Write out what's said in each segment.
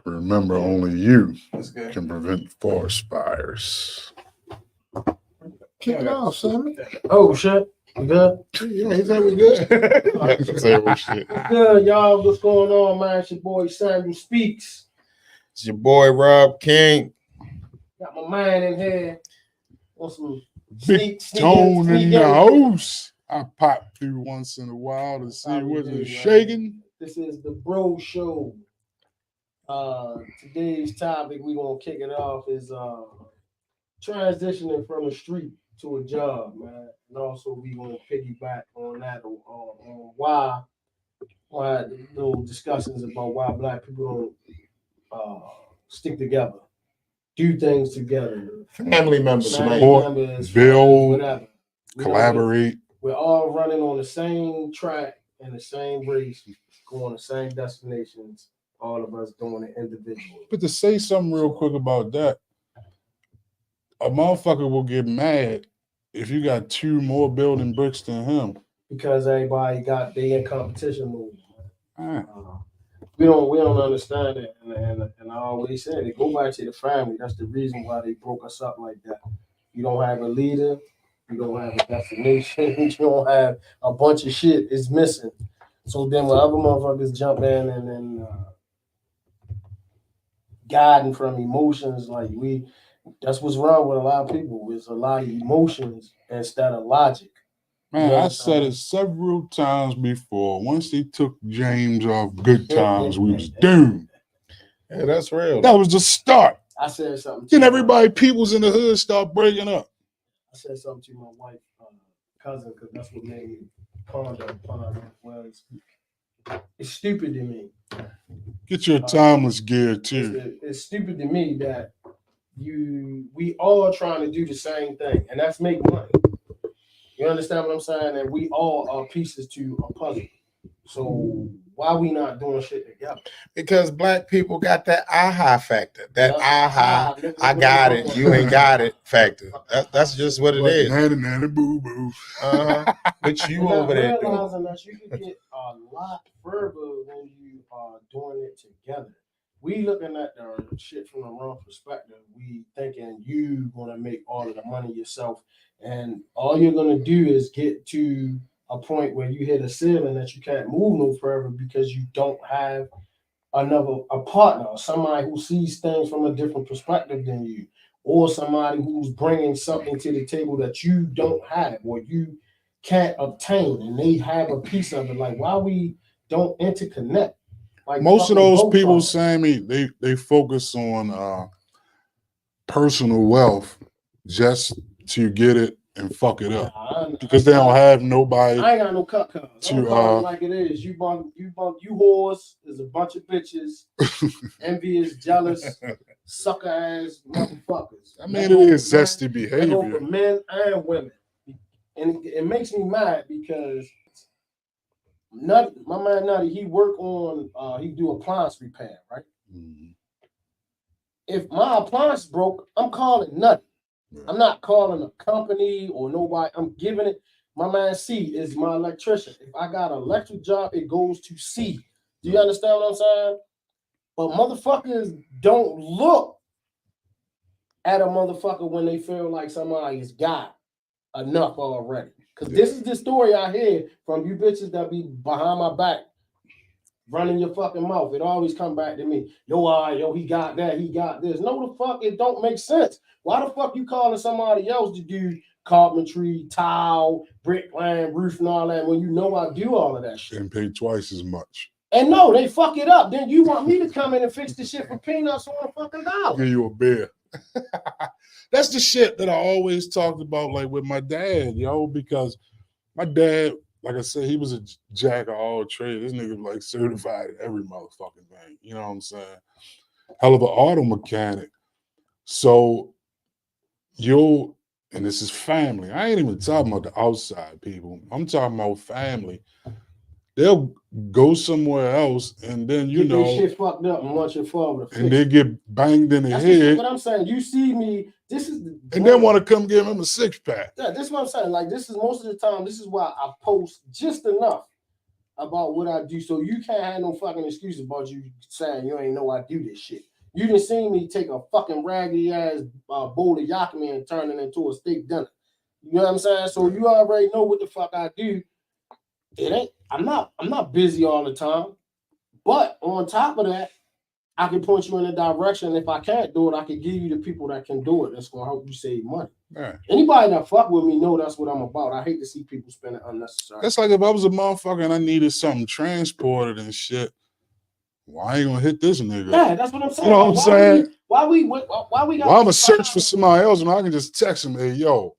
Remember, only you can prevent forest fires. Kick it off, Sammy. Oh shit. You good? Yeah, he said we good. Say what shit. Good, y'all. What's going on, man? It's your boy Samuel Speaks. It's your boy Rob King. Got my man in here. Want some Big Tone in the house. I pop through once in a while to see what is shaking. This is the Bro Show. Today's topic, we're gonna kick it off, is transitioning from a street to a job, man. And also we gonna piggyback on that on why little discussions about why black people don't stick together, do things together. Family members, Support, build, whatever. Collaborate. We're all running on the same track and the same race, going the same destinations. All of us doing it individually. But to say something real quick about that, a motherfucker will get mad if you got two more building bricks than him. Because everybody got they in competition mode. We don't understand it, and I always say it. Go back to the family. That's the reason why they broke us up like that. You don't have a leader. You don't have a destination. You don't have a bunch of shit is missing. So then when other motherfuckers jump in and then guiding from emotions, that's what's wrong with a lot of people. It's a lot of emotions instead of logic. Man, I said it several times before. Once they took James off Good Times, we was doomed. Yeah, that's real. That was the start. I said something. Then everybody, peoples in the hood start breaking up. I said something to my wife, cousin, because that's what made me ponder upon it. Was it's stupid to me. Get your timeless gear too. It's stupid to me that we all trying to do the same thing, and that's make money. You understand what I'm saying? And we all are pieces to a puzzle. So why we not doing shit together? Because black people got that aha factor. That aha, I got it, you ain't got it factor. That's just what it is. Nanny, boo boo. But you over there realizing that you can get a lot further when you are doing it together. We looking at the shit from the wrong perspective. We thinking you gonna make all of the money yourself, and all you're gonna do is get to a point where you hit a ceiling that you can't move no further because you don't have a partner, somebody who sees things from a different perspective than you, or somebody who's bringing something to the table that you don't have or you can't obtain, and they have a piece of it. Like, why we don't interconnect? Like, most of those people, Sammy, they focus on personal wealth just to get it and fuck it up because they don't have nobody. I ain't got no cut cards. Like it is. You whores is a bunch of bitches, envious, jealous, sucker ass motherfuckers. I mean, it is zesty behavior. They go for men and women, and it makes me mad because my man Nutty, he work on he do appliance repair, right? Mm-hmm. If my appliance broke, I'm calling Nutty. I'm not calling a company or nobody. I'm giving it. My man C is my electrician. If I got an electric job, it goes to C. Do you understand what I'm saying? But motherfuckers don't look at a motherfucker when they feel like somebody's got enough already. Because this is the story I hear from you bitches that be behind my back running your fucking mouth. It always come back to me. Yo, he got that, he got this. No, the fuck, it don't make sense. Why the fuck you calling somebody else to do carpentry, tile, brick line, roof, and all that when you know I do all of that shit? And pay twice as much. And no, they fuck it up. Then you want me to come in and fix the shit for peanuts on a fucking dollar. Give you a beer. That's the shit that I always talked about, like with my dad, because my dad, like I said, he was a jack of all trades. This nigga was like certified in every motherfucking thing. You know what I'm saying? Hell of an auto mechanic. So and this is family. I ain't even talking about the outside people. I'm talking about family. They'll go somewhere else and then, get shit fucked up and want your father to and they get banged in the head. What I'm saying. You see me, and then want to come give him a 6-pack. Yeah, this is what I'm saying. Like, this is most of the time, this is why I post just enough about what I do, so you can't have no fucking excuse about you saying you ain't know I do this shit. You didn't see me take a fucking raggedy ass bowl of yakime and turn it into a steak dinner. You know what I'm saying? So you already know what the fuck I do. It ain't. I'm not busy all the time. But on top of that, I can point you in a direction. If I can't do it, I can give you the people that can do it. That's gonna help you save money. Yeah. Anybody that fuck with me know that's what I'm about. I hate to see people spending unnecessary. That's like if I was a motherfucker and I needed something transported and shit. Well, I ain't gonna hit this nigga. Yeah, that's what I'm saying. You know what I'm saying? Why we got? Well, I'm gonna search for somebody else and I can just text him, hey, yo,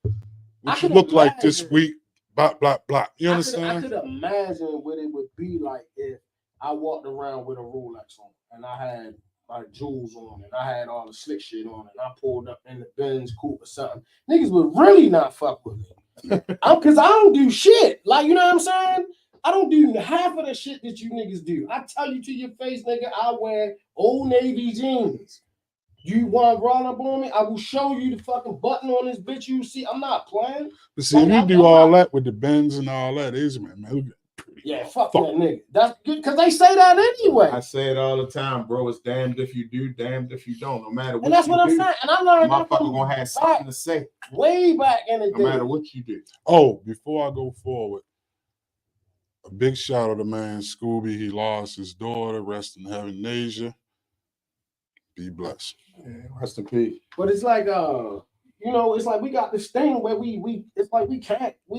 what you look like this week? Blah, blah, blah. You understand? I could imagine what it would be like if I walked around with a Rolex on and I had like jewels on and I had all the slick shit on and I pulled up in the Benz coupe or something. Niggas would really not fuck with me. Because I don't do shit. Like, you know what I'm saying? I don't do half of the shit that you niggas do. I tell you to your face, nigga, I wear Old Navy jeans. You want to roll up on me? I will show you the fucking button on this bitch. You see, I'm not playing. But see, if you do all that with the Benz and all that, is man. Yeah, fuck that nigga. That's good because they say that anyway. I say it all the time, bro. It's damned if you do, damned if you don't. No matter what. And that's what I'm saying. And I learned that motherfucker gonna have something to say way back in the day. No matter what you do. Oh, before I go forward, a big shout out to man Scooby. He lost his daughter. Rest in heaven, Asia. Be blessed. Yeah, rest in peace. But it's like you know, it's like we got this thing where we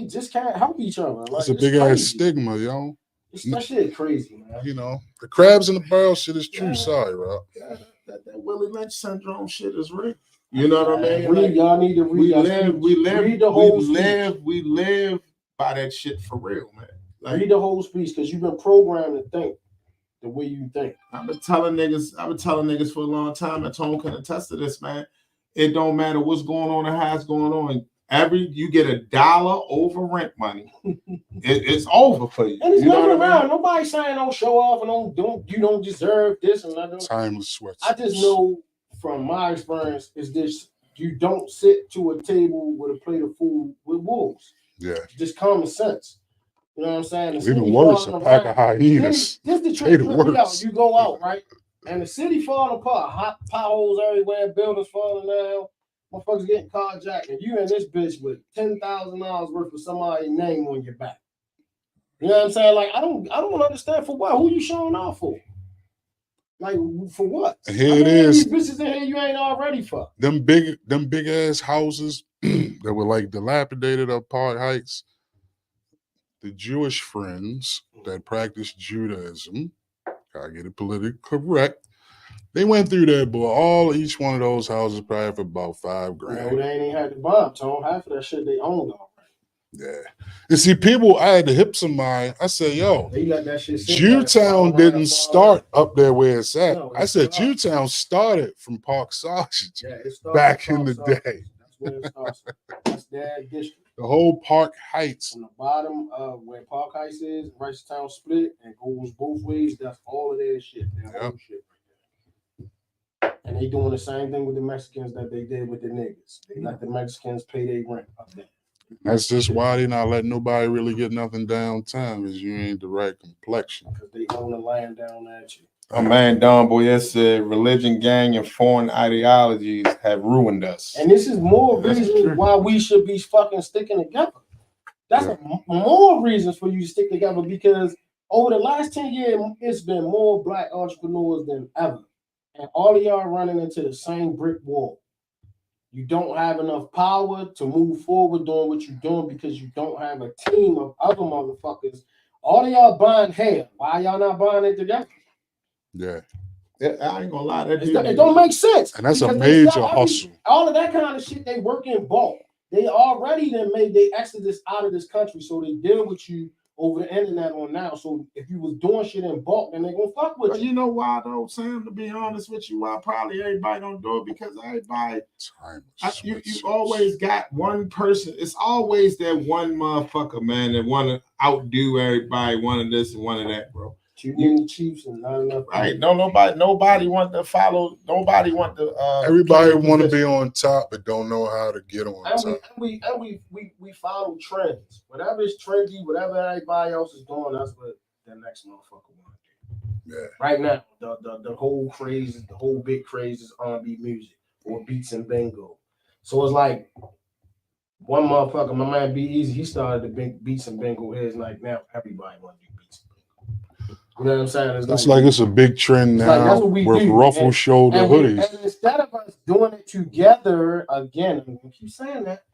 just can't help each other. Like, it's a big ass stigma, yo. That shit crazy, man. You know, the crabs in the barrel shit is true. Sorry, Rob. Yeah, that Willie Lynch syndrome shit is real. You know what I mean? Like, y'all need to read. We live by that shit for real, man. Like, read the whole speech because you've been programmed to think the way you think. I've been telling niggas for a long time, and Tone can attest to this, man. It don't matter what's going on and how it's going on. You get $1 over rent money, it's over for you. And it's nothing around. Nobody's saying don't show off and you don't deserve this and that. Timeless sweats. I just know from my experience is this: you don't sit to a table with a plate of food with wolves. Yeah, just common sense. You know what I'm saying? Even worse, a pack of hyenas. This the trick. You go out, right? And the city falling apart, hot potholes everywhere, buildings falling down, motherfuckers getting carjacked, and you in this bitch with $10,000 worth of somebody's name on your back. You know what I'm saying? Like, I don't understand for what. Who you showing off for? Like, for what? And here it is. These bitches in here you ain't already for. Them big ass houses that were like dilapidated up Park Heights. The Jewish friends that practice Judaism, gotta get it politically correct. They went through there, but each one of those houses probably for about $5,000. No, they ain't even had to buy them, Tone. Half of that shit they owned already. Yeah. And see, I had to hip somebody. I said, yo, Jewtown didn't start up there where it's at. No, I said, Jewtown started from Park Sausage back in the day. That's where it starts. That's their district. The whole Park Heights. From the bottom of where Park Heights is, Ricerstown split and goes both ways. That's all of their shit. Their whole shit right there. And they doing the same thing with the Mexicans that they did with the niggas. They let the Mexicans pay their rent up there. That's just why they not letting nobody really get nothing downtown, because you ain't the right complexion. Because they own the land down at you. My man Don Boyer said religion, gang, and foreign ideologies have ruined us. And this is more reasons why we should be fucking sticking together. That's more reasons for you to stick together, because over the last 10 years, it's been more black entrepreneurs than ever. And all of y'all running into the same brick wall. You don't have enough power to move forward doing what you're doing because you don't have a team of other motherfuckers. All of y'all buying hair. Why y'all not buying it together? Yeah. I ain't gonna lie. It don't make sense. And that's a major hustle. All of that kind of shit, they work in bulk. They already then made their exodus out of this country, so they deal with you over the internet on now. So if you was doing shit in bulk, then they gonna fuck with you. You know why though, Sam? To be honest with you, why probably everybody don't do it, because everybody, you always got one person. It's always that one motherfucker, man, that want to outdo everybody, one of this and one of that, bro. Too many chiefs and not enough. Right? No, nobody want to follow. Nobody want to. Everybody want to be on top, but don't know how to get on top. We follow trends. Whatever is trendy, whatever everybody else is doing, that's what the next motherfucker want to do. Yeah. Right now, the whole craze, the whole big craze is R&B music or beats and bingo. So it's like one motherfucker, my man Be Easy, he started the big beats and bingo heads. Like now, everybody want to do beats and bingo. You know what I'm saying? It's like it's a big trend now. Like, that's what we with do. ruffle shoulder hoodies. And instead of us doing it together again, I'm gonna keep saying that.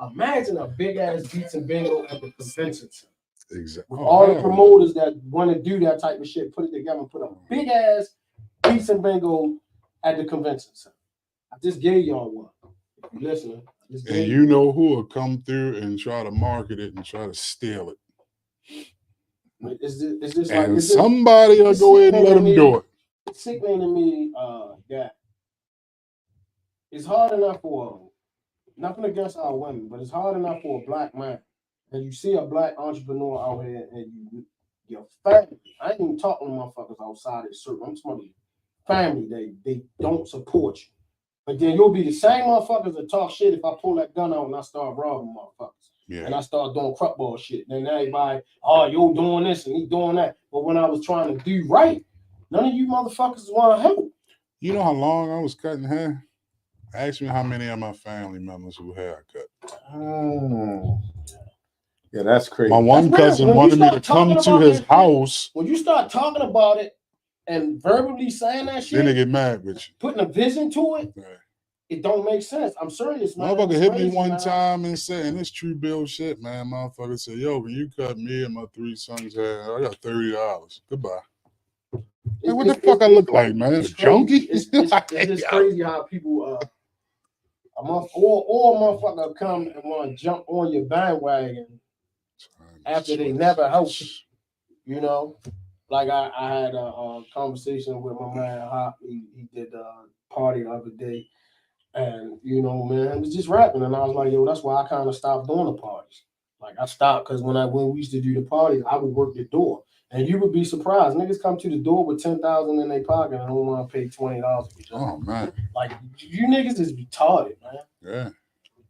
Imagine a big ass beats and bingo at the convention center. Exactly. With all the promoters that want to do that type of shit, put it together and put a big ass beats and bingo at the convention center. I just gave y'all one. If you listening, and you know who will come through and try to market it and try to steal it. Is this and like somebody will go ahead and let them do it. It's sickening to me that it's hard enough for nothing against our women, but it's hard enough for a black man. And you see a black entrepreneur out here and your family, I ain't even talking to motherfuckers outside of circle. I'm talking family, they don't support you. But then you'll be the same motherfuckers that talk shit if I pull that gun out and I start robbing motherfuckers. Yeah. And I start doing crap ball shit. Then everybody, oh, you're doing this and he doing that. But when I was trying to do right, none of you motherfuckers want to help. You know how long I was cutting hair? Ask me how many of my family members who hair cut. Oh. Yeah, that's crazy. My one cousin wanted me to come to his house. When you start talking about it and verbally saying that shit, then they get mad with you. Putting a vision to it, right. It don't make sense. I'm serious, man. Motherfucker hit me one time and said, and it's true bill shit, man. Motherfucker said, yo, when you cut me and my 3 sons hair, I got $30. Goodbye. Like, what the fuck I look like, man? A junkie? It's just crazy how people a motherfucker come and want to jump on your bandwagon after they never helped you. You know, like I had a conversation with my man Hop. He did a party the other day, and you know, man, it was just rapping, and I was like, yo, that's why I kind of stopped doing the parties. Like I stopped because when we used to do the parties, I would work the door. And you would be surprised. Niggas come to the door with $10,000 in their pocket and don't want to pay $20. Oh man! Like you niggas is retarded, man. Yeah.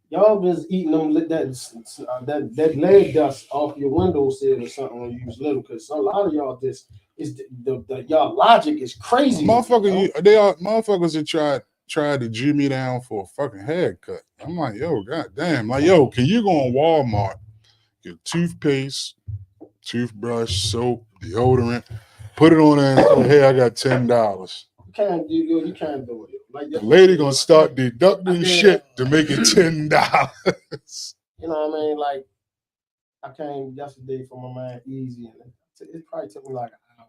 Y'all just eating them that leg dust off your windowsill or something when you was little. Because a lot of y'all just is y'all logic is crazy. Motherfuckers that tried to G me down for a fucking haircut. I'm like, yo, goddamn, like, yo, can you go on Walmart, get toothpaste, toothbrush, soap, deodorant, put it on there and say, hey, I got $10. You can't do it. Like the lady gonna start deducting shit to make it $10. You know what I mean? Like I came yesterday from my man Easy, and it probably took me like an hour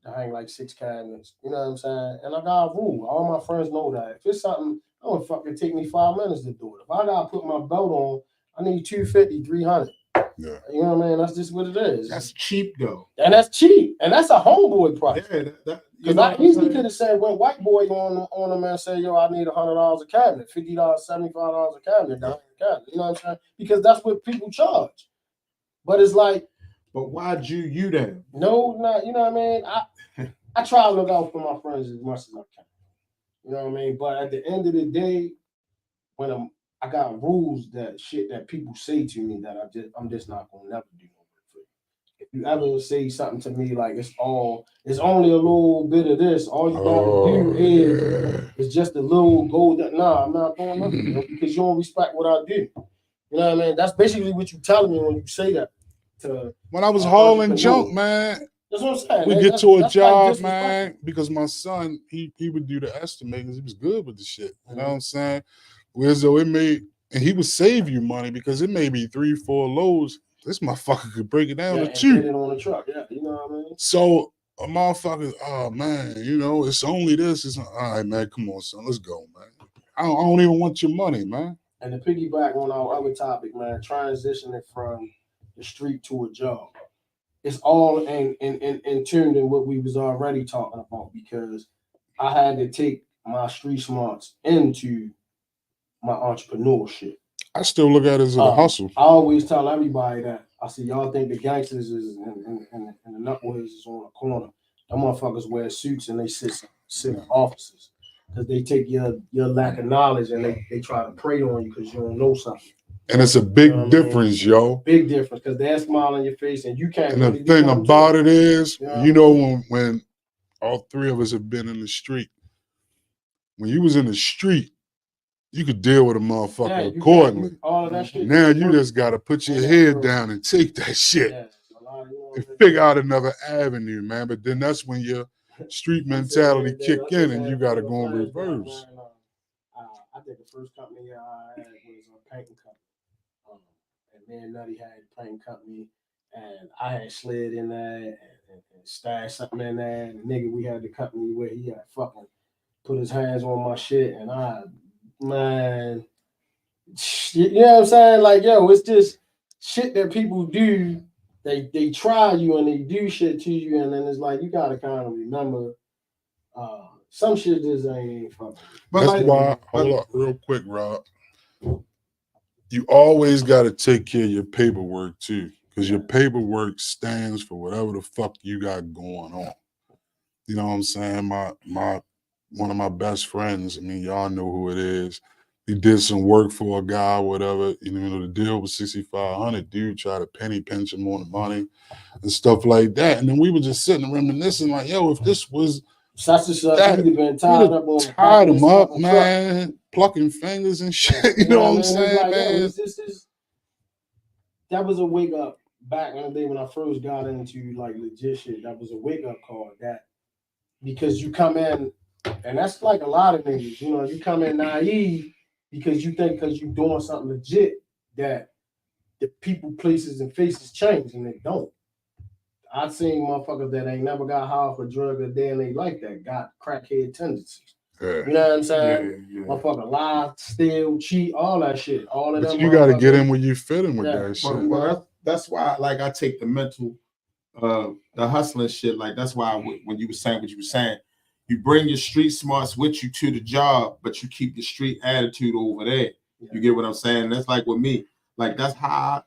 to hang like 6 cabinets. You know what I'm saying? And I got a rule. All my friends know that if it's something, it don't fucking take me 5 minutes to do it. If I gotta put my belt on, I need $250, $300. Yeah. You know what I mean? That's just what it is. That's cheap though. And that's cheap. And that's a homeboy price. Yeah, because I easily could have said, when white boy on them and say, yo, I need $100 a cabinet, $50, $75 a cabinet, you know what I'm saying? Because that's what people charge. But it's like, but why'd you then? No, not, you know what I mean? I try to look out for my friends as much as I can. You know what I mean? But at the end of the day, when I got rules that people say to me that I'm just not gonna never do no work for you. If you ever say something to me like it's only a little bit of this, all you gotta do is just a little gold. Nah, I'm not doing nothing because you don't respect what I do. You know what I mean? That's basically what you telling me when you say that. When I was hauling junk, man. That's what I'm saying. We get to a job, man, because my son, he would do the estimating. He was good with the shit. You know what I'm saying? Whereas though and he would save you money because it may be 3-4 loads. This motherfucker could break it down to 2. Get it on the truck, you know what I mean? So a motherfucker, oh man, you know, it's only this. It's all right, man. Come on, son, let's go, man. I don't even want your money, man. And to piggyback on our other topic, man, transitioning from the street to a job. It's all in tune in what we was already talking about because I had to take my street smarts into my entrepreneurship. I still look at it as a hustle. I always tell everybody that. I say, y'all think the gangsters is and the nutways is on the corner. Them motherfuckers wear suits and they sit in offices because they take your lack of knowledge and they try to prey on you because you don't know something. And it's a big difference, yo. Big difference, because that smile on your face and you can't. And really the thing about it is, you know, when all three of us have been in the street, when you was in the street, you could deal with a motherfucker accordingly. All of that shit now you just got to put your head down and take that shit and figure out another avenue, man. But then that's when your street mentality kick in and you got to go in reverse. I think the first company I had was a painting company. And me and Nutty had a painting company, and I had slid in there and stashed something in there. And the nigga we had the company where he had fucking put his hands on my shit, and man, you know what I'm saying? Like, yo, it's just shit that people do. They try you and they do shit to you, and then it's like you gotta kind of remember some shit just ain't fucking. But that's why, hold up real quick, Rob. You always got to take care of your paperwork too, because your paperwork stands for whatever the fuck you got going on. You know what I'm saying? One of my best friends, I mean, y'all know who it is. He did some work for a guy, whatever. You know, the deal was $6,500. Dude tried to penny pinch him on the money and stuff like that. And then we were just sitting and reminiscing, like, yo, if this was such and such, you'd have been tied up on tied him up, man, plucking fingers and shit. You know what I'm saying, like, man? Yo, that was a wake up back in the day when I first got into like legit shit. That was a wake up call. That because you come in, and that's like a lot of niggas. You know, you come in naive because you think because you're doing something legit that the people, places, and faces change, and they don't. I've seen motherfuckers that ain't never got high for drug a day in their life that got crackhead tendencies. Yeah. You know what I'm saying? Yeah. Motherfucker lie, steal, cheat, all that shit. All of but them. You got to get in where you fit in with that shit. Well, that's why, like, I take the mental, the hustling shit. Like, that's why when you were saying what you were saying, you bring your street smarts with you to the job, but you keep the street attitude over there. Yeah. You get what I'm saying? That's like with me. Like, that's how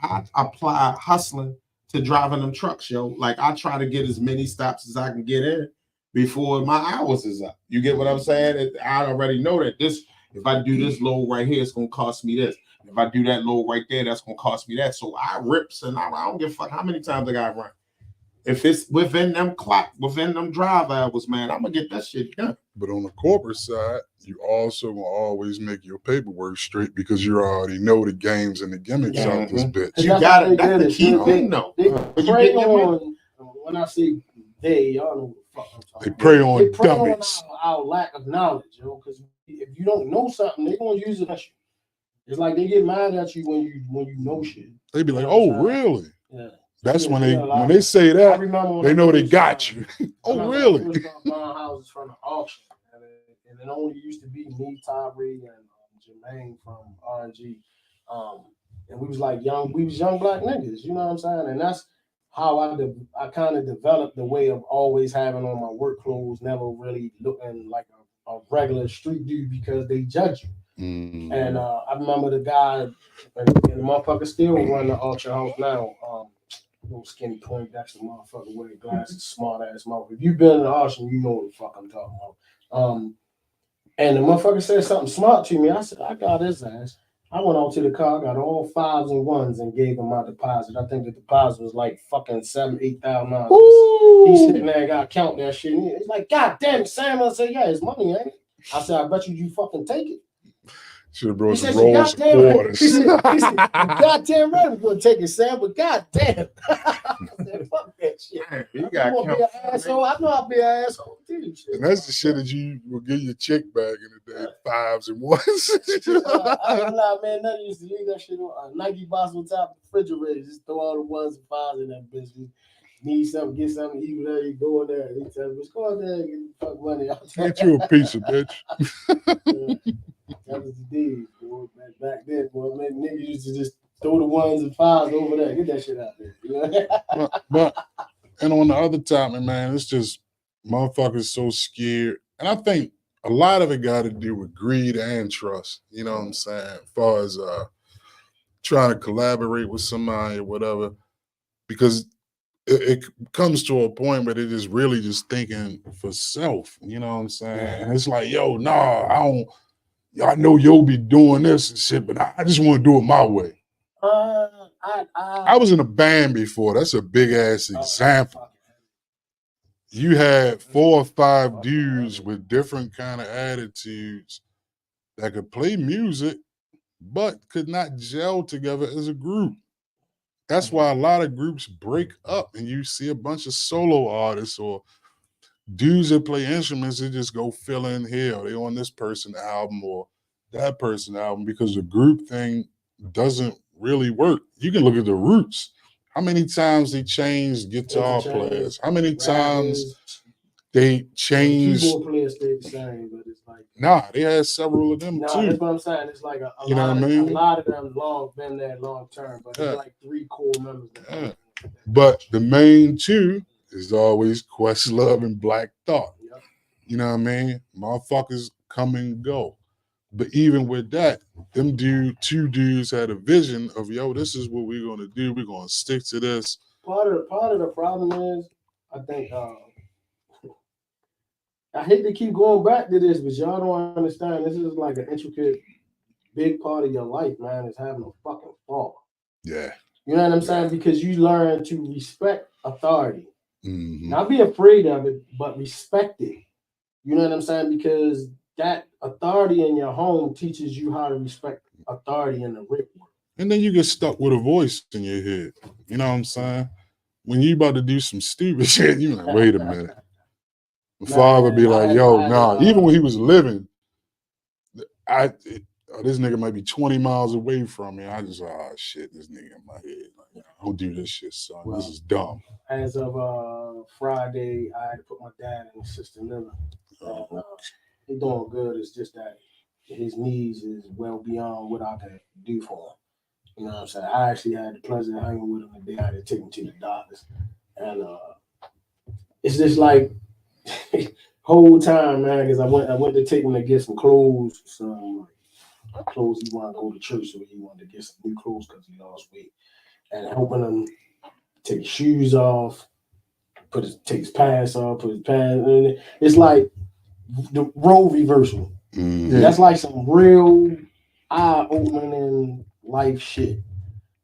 I apply hustling to driving them trucks, yo. Like, I try to get as many stops as I can get in before my hours is up. You get what I'm saying? I already know that if I do this load right here, it's gonna cost me this. If I do that load right there, that's gonna cost me that. So I rips and I don't give a fuck how many times I gotta run. If it's within them drive hours, man, I'm gonna get that shit done. But on the corporate side, you also will always make your paperwork straight because you already know the games and the gimmicks out this bitch. You got it. That's the key thing, though. Prey on, when I say they, y'all know what the fuck I'm talking about. They prey on dummies. Our lack of knowledge, yo. Because if you don't know something, they're gonna use it on you. It's like they get mad at you when you know shit. They be like, "Oh, really?" Yeah. That's when they say that, they know they got you. Oh, really? I first buying houses from the auction, and it only used to be me, Tyree, and Jermaine from RNG. And we was young black niggas, you know what I'm saying? And that's how I kind of developed the way of always having on my work clothes, never really looking like a regular street dude because they judge you. Mm. And I remember the guy, and the motherfucker still run the auction house now. Little skinny point, that's the motherfucker wearing glasses, smart ass motherfucker. If you've been in the auction, you know what the fuck I'm talking about. And the motherfucker said something smart to me. I said, I got his ass. I went out to the car, got all 5s and 1s, and gave him my deposit. I think the deposit was like fucking $7,000-8,000. He's sitting there, got to count that shit. He's like, God damn, Sam. I said, yeah, it's money, ain't it? I said, I bet you fucking take it. Should have brought some rolls of quarters. He said, goddamn right, we're gonna take it, Sam, but goddamn. I said, fuck that shit. Man, you gotta be an asshole. I know I'll be an asshole too. Shit. And that's the shit that you will give your chick back in the day, 5s and 1s. I ain't lie, man. Nothing used to leave that shit on Nike box on top of the refrigerator. Just throw all the 1s and 5s in that bitch. You need something, get something to eat there, you go in there. He tell me, go in there and get the fuck money. Get you a pizza, bitch. Yeah. That was the deal, boy. Back then, boy, man, niggas used to just throw the 1s and 5s over there. Get that shit out there. You know? but and on the other topic, man, it's just motherfuckers so scared. And I think a lot of it got to do with greed and trust. You know what I'm saying? As far as trying to collaborate with somebody or whatever. Because it comes to a point where they're just really just thinking for self. You know what I'm saying? And it's like, yo, nah, I don't. I know you'll be doing this and shit, but I just want to do it my way. I was in a band before. That's a big ass example. You had 4 or 5 dudes with different kind of attitudes that could play music, but could not gel together as a group. That's why a lot of groups break up and you see a bunch of solo artists or dudes that play instruments that just go fill in here. Or they on this person album or that person album because the group thing doesn't really work. You can look at the Roots. How many times they changed guitar players? How many times they changed? Keyboard players stayed the same, but it's like they had several of them too. That's what I'm saying. It's like a lot of them been there long term, but it's like 3 core members. But the main 2 is always Questlove and Black Thought. Yep. You know what I mean? Motherfuckers come and go. But even with that, them 2 dudes had a vision of, yo, this is what we're gonna do. We're gonna stick to this. Part of the problem is, I think I hate to keep going back to this, but y'all don't understand. This is like an intricate, big part of your life, man, is having a fucking fall. Yeah. You know what I'm saying? Because you learn to respect authority. Not be afraid of it, but respect it. You know what I'm saying? Because that authority in your home teaches you how to respect authority in the real world. And then you get stuck with a voice in your head. You know what I'm saying? When you about to do some stupid shit, you like, wait a minute. My father be like, yo, even when he was living, this nigga might be 20 miles away from me. I just, shit, this nigga in my head. Like, don't do this shit, son. This is dumb. As of Friday, I had to put my dad in assisted living. He's doing good. It's just that his needs is well beyond what I can do for him. You know what I'm saying? I actually had the pleasure of hanging with him the day I had to take him to the doctors. And it's just like whole time, man, because I went to take him to get some clothes, some clothes he wanted to go to church, so he wanted to get some new clothes because he lost weight. And helping him take his shoes off, take his pants off, put his pants in. It's like the role reversal. Mm-hmm. That's like some real eye-opening life shit.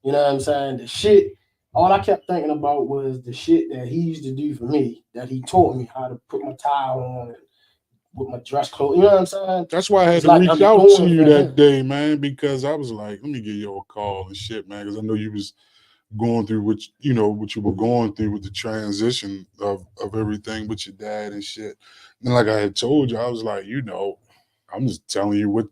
You know what I'm saying? The shit, all I kept thinking about was the shit that he used to do for me, that he taught me how to put my tie on and with my dress clothes. You know what I'm saying? That's why I had to reach out to you that day, man, because I was like, let me give you a call and shit, man, because I know you was going through what you were going through with the transition of everything with your dad and shit. And like I had told you, I was like, I'm just telling you what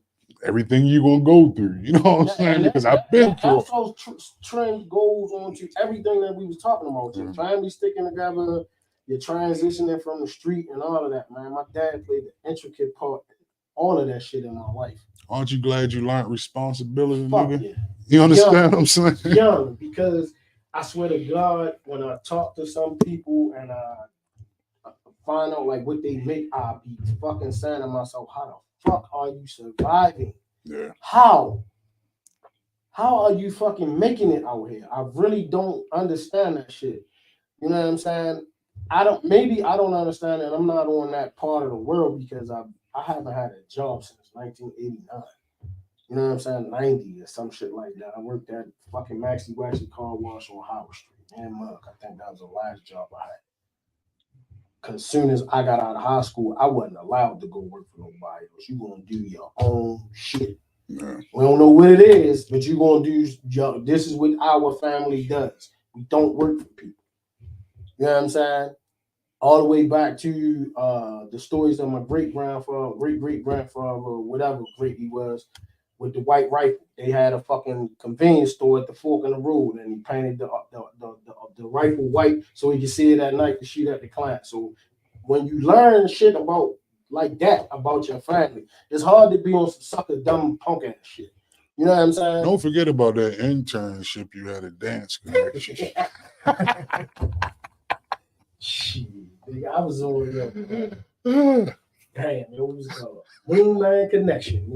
everything you're gonna go through. You know what I'm saying? Because I've been through. Also, trend goes on to everything that we was talking about. Your family sticking together, your transitioning from the street, and all of that. Man, my dad played an intricate part, all of that shit in my life. Aren't you glad you learned responsibility, Fuck nigga? Yeah. You understand what I'm saying? Young, because I swear to God, when I talk to some people and I find out like what they make, I be fucking saying to myself, how the fuck are you surviving? Yeah. How are you fucking making it out here? I really don't understand that shit. You know what I'm saying? I don't understand it. I'm not on that part of the world because I haven't had a job since 1989. You know what I'm saying? 90 or some shit like that. I worked at fucking Maxi Waxy Car Wash on Howard Street in Mug. I think that was the last job I had. Because as soon as I got out of high school, I wasn't allowed to go work for nobody else. You gonna do your own shit. Yeah. We don't know what it is, but you gonna do. This is what our family does. We don't work for people. You know what I'm saying? All the way back to the stories of my great grandfather, whatever great he was, with the white rifle. They had a fucking convenience store at the fork in the road, and he painted the rifle white so he could see it at night to shoot at the client. So when you learn shit about like that about your family, it's hard to be on some sucker dumb punk ass shit. You know what I'm saying? Don't forget about that internship you had at Dance Connection. Shit, nigga, I was over there. Damn, it was Moonman Connection.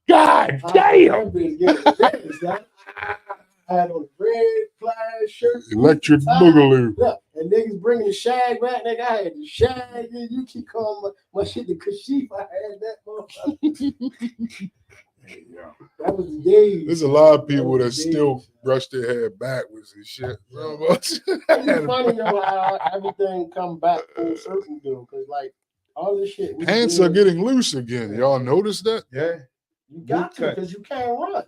God damn! I had on a red plaid shirt. Electric Boogaloo. Look, and niggas bringing the shag back. Nigga, I had the shag. You keep calling my shit the Kashif. I had that motherfucker. That was the days. There's a lot of people that still brush their hair backwards and shit. It's funny though how everything come back full circle though, because like all this shit. Pants are getting loose again. Y'all notice that? Yeah. You got to because you can't run.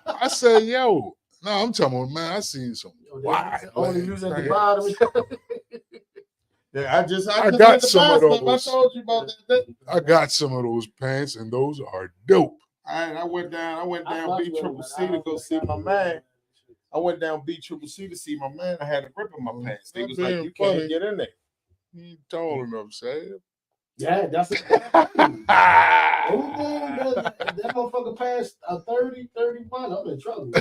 I said, yo, no, I'm talking about, man, I seen some wide only legs, use at the man. bottom. Yeah, I got some of I those. told you about that. I got some of those pants, and those are dope. I went down B Triple C to go see my man. I went down B Triple C to see my man. I had a grip in my pants. They was like, you can't get in there. You ain't tall enough, Sam. Yeah, that's it. Anything that motherfucker passed a 30, 31, I'm in trouble.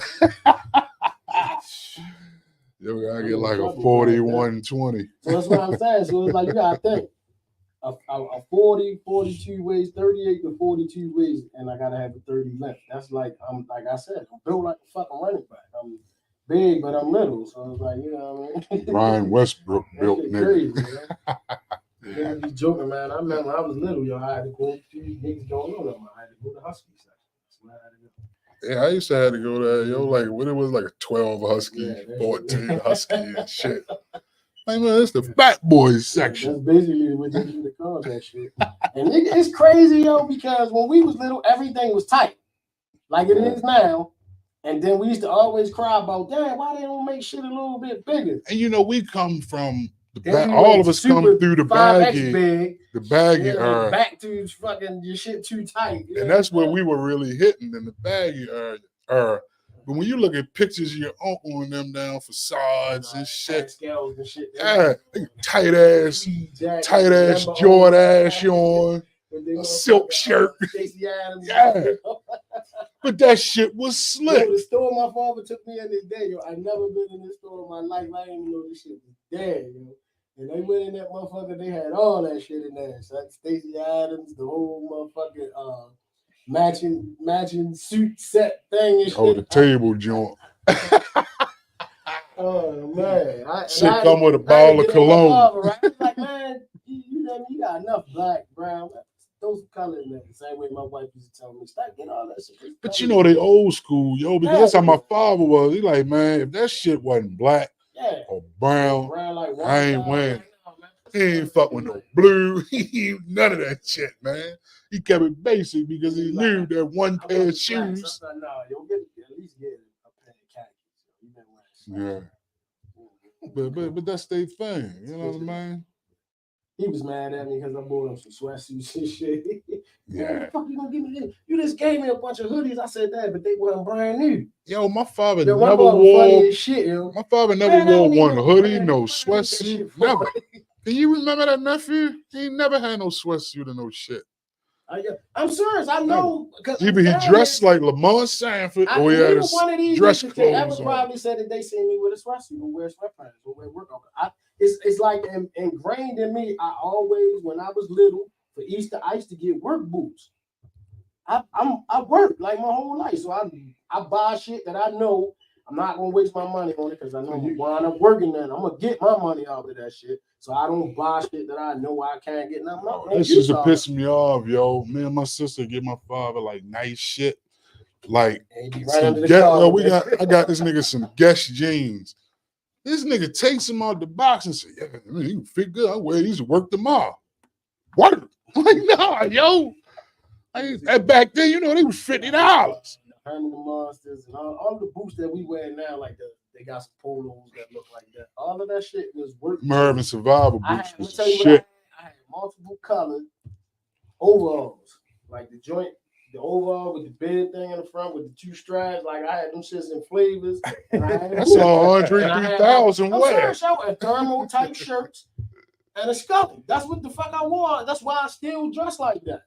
Yo, I get like a 41, 20. So that's what I'm saying. So it's like you gotta think. A 40, 42 waist, 38 to 42 waist, and I gotta have a 30 length. That's like like I said, I'm built like a fucking running back. I'm big, but I'm little. So it's like, you know what I mean? Ryan Westbrook built nigga. Crazy, man. Be joking, man. I remember when I was little, yo, I had to go to niggas don't know them. I had to go to Husky section. That's what I had to go. Yeah, I used to have to go there, yo, like when it was like a 12 Husky, 14 Husky and shit. Like, man, it's the fat boys section. That's basically what they do to call that shit. And it's crazy, yo, because when we was little, everything was tight. Like it is now. And then we used to always cry about, damn, why they don't make shit a little bit bigger? And you know, we come from the back, all of us come through the baggy, era. Back to fucking your shit too tight. And that's where we were really hitting in the baggy era. But when you look at pictures of your uncle and them down facades and shit, yeah, tight ass Jordan ass on, a silk shirt. Yeah. But that shit was slick. Yo, the store my father took me in this day, yo. I never been in this store in my life. I didn't even know this shit was dead, yo. And they went in that motherfucker, they had all that shit in there. So Stacey Adams, the whole motherfucking matching suit set thing and shit. Oh, the table joint. Oh man. Shit come with a ball of cologne. Right? Like, man, you got enough black, brown. Those colors in there. The same way my wife used to tell me, stop getting all that shit. But you know, they old school, yo, because that's how my father was. He like, man, if that shit wasn't black or brown, like I ain't wearing. He ain't fuck with no blue. None of that shit, man. He kept it basic because he knew that one pair of shoes. No, you'll get at least get a pair of khakis. Yeah. But that's their thing. You know what I mean? He was mad at me because I bought him some sweatsuits and shit. Yeah. What the fuck you gonna give me this? You just gave me a bunch of hoodies. I said that, but they weren't brand new. Yo, my father yo, never wore. Shit, yo. My father never wore one hoodie, no sweatsuit, never. Can you remember that, nephew? He never had no sweatsuit or no shit. I'm serious. I know. Either he dressed like Lamont Sanford or he had a one of these dress clothes. They ever probably said that they seen me with a sweatsuit or wear sweatpants or wear work. It's like ingrained in me. I always, when I was little, for Easter, I used to get work boots. I worked like my whole life, so I buy shit that I know I'm not gonna waste my money on it because I know I'm gonna wind up working then. I'm gonna get my money out of that shit. So I don't buy shit that I know I can't get. This used to piss me off, yo. Me and my sister get my father like nice shit. Like I got this nigga some Guess jeans. This nigga takes him out the box and say, yeah, I mean, you fit good. I wear these to work tomorrow. What? Like, nah, yo. Back then, you know, they was $50. Herman the Monsters and all the boots that we wear now, like they got some polos that look like that. All of that shit was work. Mervin Survival boots was shit. I had multiple colored overalls, like the overall with the bed thing in the front with the two straps. Like I had them shits in flavors. I saw Andre 3000 wear. And thermal type shirts and a scully. That's what the fuck I wore. That's why I still dress like that.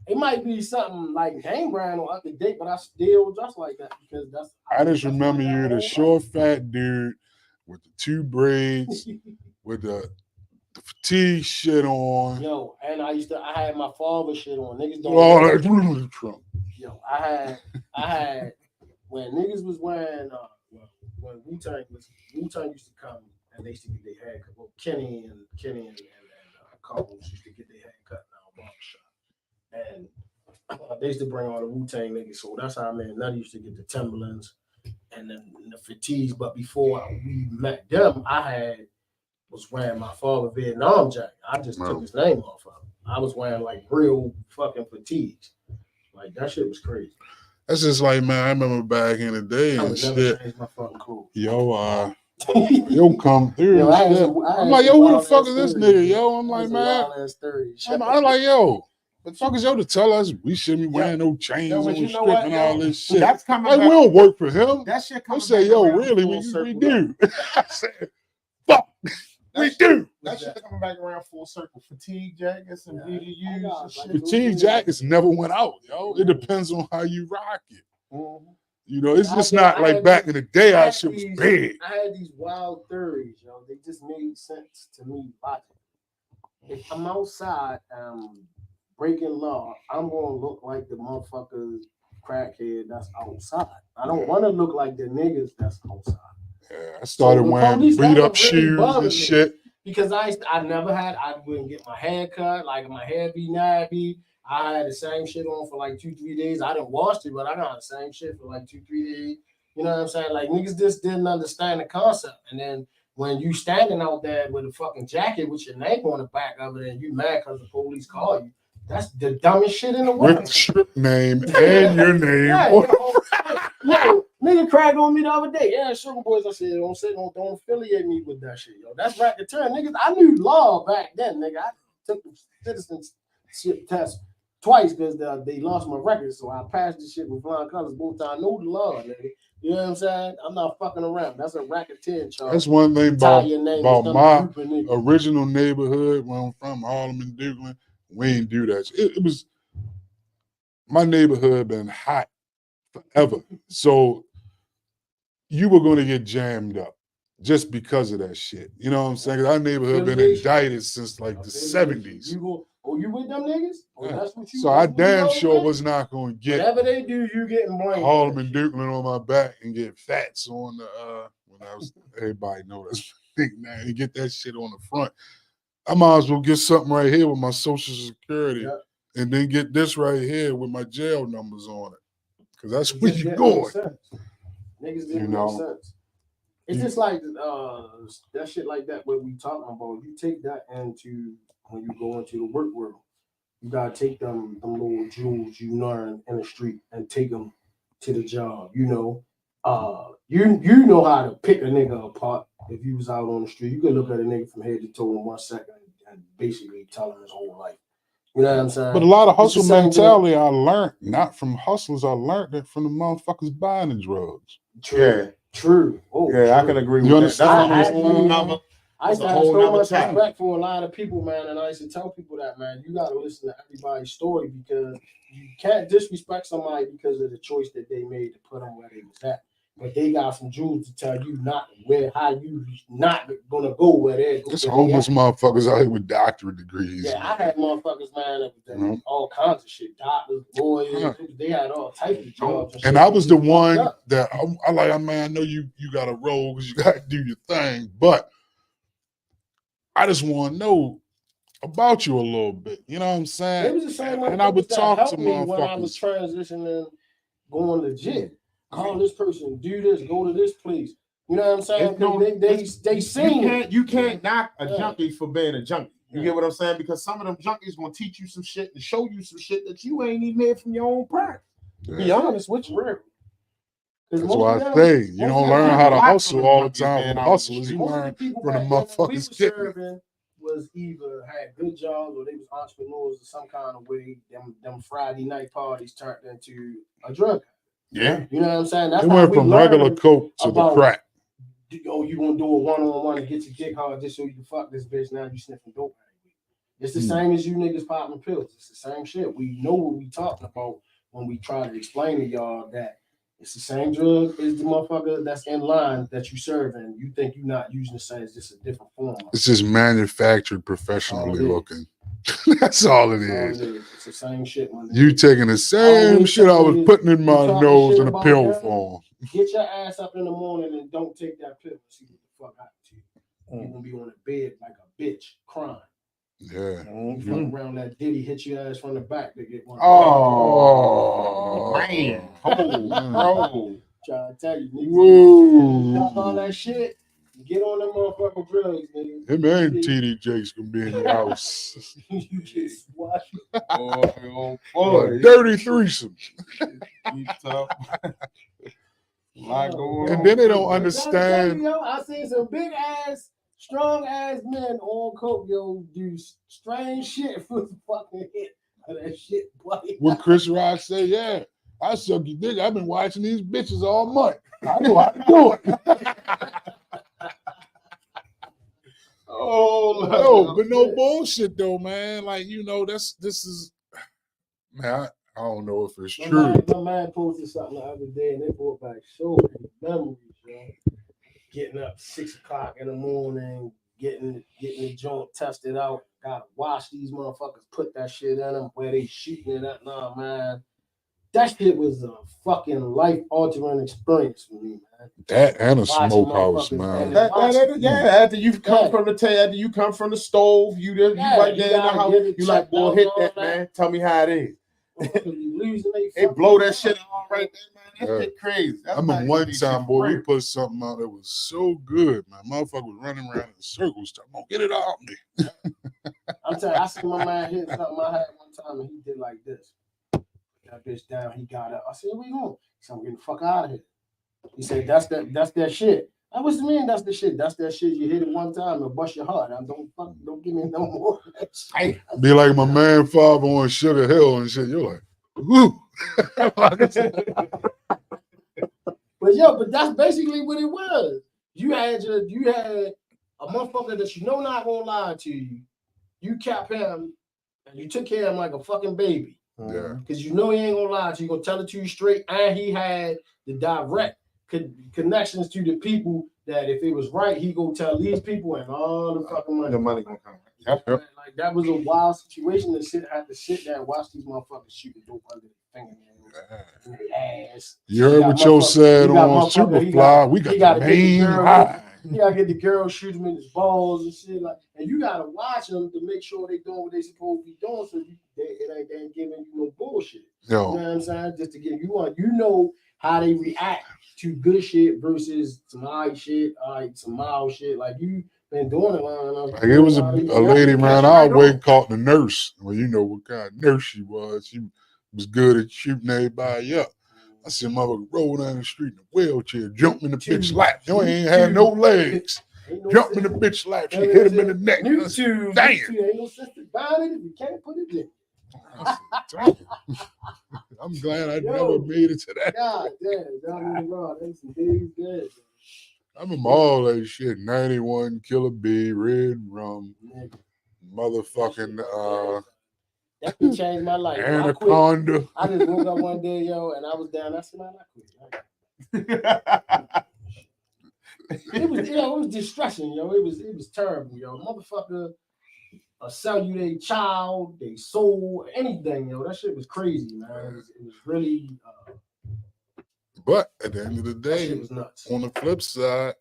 It might be something like name brand or up to date, but I still dress like that because I just remember you, the short, fat dude with the two braids, with the fatigue shit on. Yo, and I had my father shit on. Niggas don't. Trump. Yo, I had when niggas was wearing when Wu-Tang used to come and they used to get their hair cut. Well, Kenny and Carlos used to get their hair cut in our barbershop. And they used to bring all the Wu-Tang niggas. So that's how Nutty used to get the Timberlands and then the fatigues. But before we met them, I was wearing my father Vietnam jacket. I just took his name off of it. I was wearing like real fucking fatigues. Like that shit was crazy. That's just like, man, I remember back in the day and shit. My fucking clothes. Yo, come through. Yo, I'm like, yo, who the fuck is this nigga? Yo, I'm like, man. I'm like, yo, the fuck is yo to tell us we shouldn't be wearing no chains and stripping all this shit? That's coming like, back. We don't work for him. That shit I say, yo, really, we do. I said, fuck, we do. That shit coming back around full circle. Fatigue jackets and BDUs and shit. Fatigue jackets never went out, yo. It depends on how you rock it. Mm-hmm. You know, it's just not like back in the day how shit was big. I had these wild theories, yo. They just made sense to me. If I'm outside breaking law, I'm gonna look like the motherfuckers crackhead that's outside. I don't want to look like the niggas that's outside. Yeah, I started wearing beat up shoes and shit. Because I wouldn't get my hair cut, like my hair be nappy. I had the same shit on for like 2-3 days. I didn't wash it, but I got the same shit for like 2-3 days. You know what I'm saying? Like niggas just didn't understand the concept. And then when you standing out there with a fucking jacket with your name on the back of it and you mad because the police call you, that's the dumbest shit in the world. With your name and your name. Yo, nigga cried on me the other day. Yeah, Sugar Boys. I said, don't affiliate me with that shit, yo. That's racketeering, niggas. I knew law back then, nigga. I took the citizenship test twice because they lost my record, so I passed the shit with flying colors both times. I know the law, nigga. You know what I'm saying? I'm not fucking around. That's a racketeering charge. That's one thing about my original neighborhood where I'm from, Harlem and Dukeland. We ain't do that. It was my neighborhood been hot forever. So you were going to get jammed up just because of that shit. You know what I'm saying? Our neighborhood been indicted since like the 70s. You with them niggas? Yeah. That's what you so I damn sure was not going to get whatever they do, you getting blamed. Harlem and Dukeland on my back and get fats on the when I was everybody know that's big now and get that shit on the front. I might as well get something right here with my social security and then get this right here with my jail numbers on it. Because that's where you're going. Niggas didn't make sense. It's just like that shit like that what we talking about. You take that into when you go into the work world. You gotta take them little jewels you learn in the street and take them to the job. You know, you know how to pick a nigga apart. If you was out on the street, you could look at a nigga from head to toe in 1 second and basically tell him his whole life. You know what I'm saying? But a lot of hustle mentality I learned, not from hustlers, I learned it from the motherfuckers buying the drugs. True. Yeah. True. Oh, yeah, true. I can agree with that. That's a whole nother. I used to have so much respect for a lot of people, man, and I used to tell people that, man, you got to listen to everybody's story because you can't disrespect somebody because of the choice that they made to put them where they was at. But they got some jewels to tell you how you not gonna go where they're going. There's homeless motherfuckers out here with doctorate degrees. Yeah, I had motherfuckers, man, that all kinds of shit. Doctors, lawyers, they had all types of jobs. And I was the one that I like, man, I know you got to roll because you got to do your thing, but I just want to know about you a little bit. You know what I'm saying? It was the same and I would talk to motherfuckers when I was transitioning, going legit. Call this person, do this, go to this place. You know what I'm saying? They sing. You can't knock a junkie for being a junkie. You get what I'm saying? Because some of them junkies gonna teach you some shit and show you some shit that you ain't even made from your own practice. Yeah. Be honest with you. That's why I say you don't learn how to hustle all the time. Hustlers, you learn from the motherfuckers getting. Was either had good jobs or they was entrepreneurs in some kind of way. Them Friday night parties turned into a drug. Yeah, you know what I'm saying. That's it went from regular coke to the crack. Oh, you gonna do a one-on-one and get your dick hard just so you can fuck this bitch? Now you sniffing dope. It's the same as you niggas popping pills. It's the same shit. We know what we talking about when we try to explain to y'all that it's the same drug as the motherfucker that's in line that you serving. You think you're not using the same, it's just a different form. It's just manufactured professionally looking. That's all it That's all is. It's the same shit, man. You taking the same shit I was putting in my nose in a pill form. Get your ass up in the morning and don't take that pill. See what the fuck happened to you. You're gonna be on the bed like a bitch crying. Yeah. You fuck around that Diddy hit your ass from the back to get one. Oh man. Bro. Trying to tell you, Whoa. stop all that shit. Get on them motherfucking drugs, nigga. Him and TD Jakes gonna be in your house. You just watch it. Boy. Dirty threesome. He's tough. And then they don't understand. You, yo, I seen some big ass, strong ass men on coke, yo, do strange shit for the fucking hit of that shit, boy. What Chris Rock say, yeah, I suck your dick. I've been watching these bitches all month. I know how to do it. Oh, but no bullshit though, man. Like, you know, this is, man, I don't know if it's true. My man posted something the other day and they brought back so many memories, yo. Getting up 6 o'clock in the morning, getting the joint tested out. Gotta wash these motherfuckers, put that shit in them where they shooting it at. Nah, man. That shit was a fucking life-altering experience for me, man. That and a smokehouse, man. After you come from the stove, you right there in the house. You like, boy, hit that, man. Tell me how it is. They blow that shit on right there, man. That shit crazy. I remember one time, boy, we put something out that was so good, man. Motherfucker was running around in circles, talking about, get it off me. I'm telling you, I seen my man hit something I had one time and he did like this. That bitch down, he got up. I said, where you going? He said, I'm getting the fuck out of here. He said, that's that shit. I was the man, that's the shit. That's that shit. You hit it one time and bust your heart. Don't give me no more. Be like my man Father on Sugar Hill and shit. You're like, whoo. But that's basically what it was. You had a motherfucker that you know not gonna lie to you. You kept him and you took care of him like a fucking baby. Yeah. Because you know he ain't gonna lie to you, gonna tell it to you straight, and he had the direct connections to the people that if it was right, he gonna tell these people and all the fucking money. The money gonna come. Yep. Like that was a wild situation to have to sit there and watch these motherfuckers shoot the dope under their fingernails, in their ass. You heard what Joe said on Superfly. We got the main high. You gotta get the girl, shoot him in his balls and shit like, and you gotta watch them to make sure they doing what they supposed to be doing, so they ain't giving you no bullshit. Yo. You know what I'm saying? Just to get you know how they react to good shit versus some high shit, some mild shit. Like you been doing it long enough. Like it was a lady around our way called the nurse. Well, you know what kind of nurse she was. She was good at shooting everybody up. I see a mother roll down the street in a wheelchair, jump in the bitch lap. You ain't had no legs. Jump in the bitch lap. She hit him in the neck. Damn. Ain't no sense to buy it if you can't put it in. I'm glad I never made it to that. God damn, that's some big good. I remember all that shit. 91, Killer B, Red Rum, motherfucking that could change my life. Anaconda. I just woke up one day, yo, and I was down. I said, man, I quit. It was distressing, yo. It was terrible, yo. Motherfucker, sell you their child, they soul, anything, yo. That shit was crazy, man. It was really. But at the end of the day, it was nuts. On the flip side,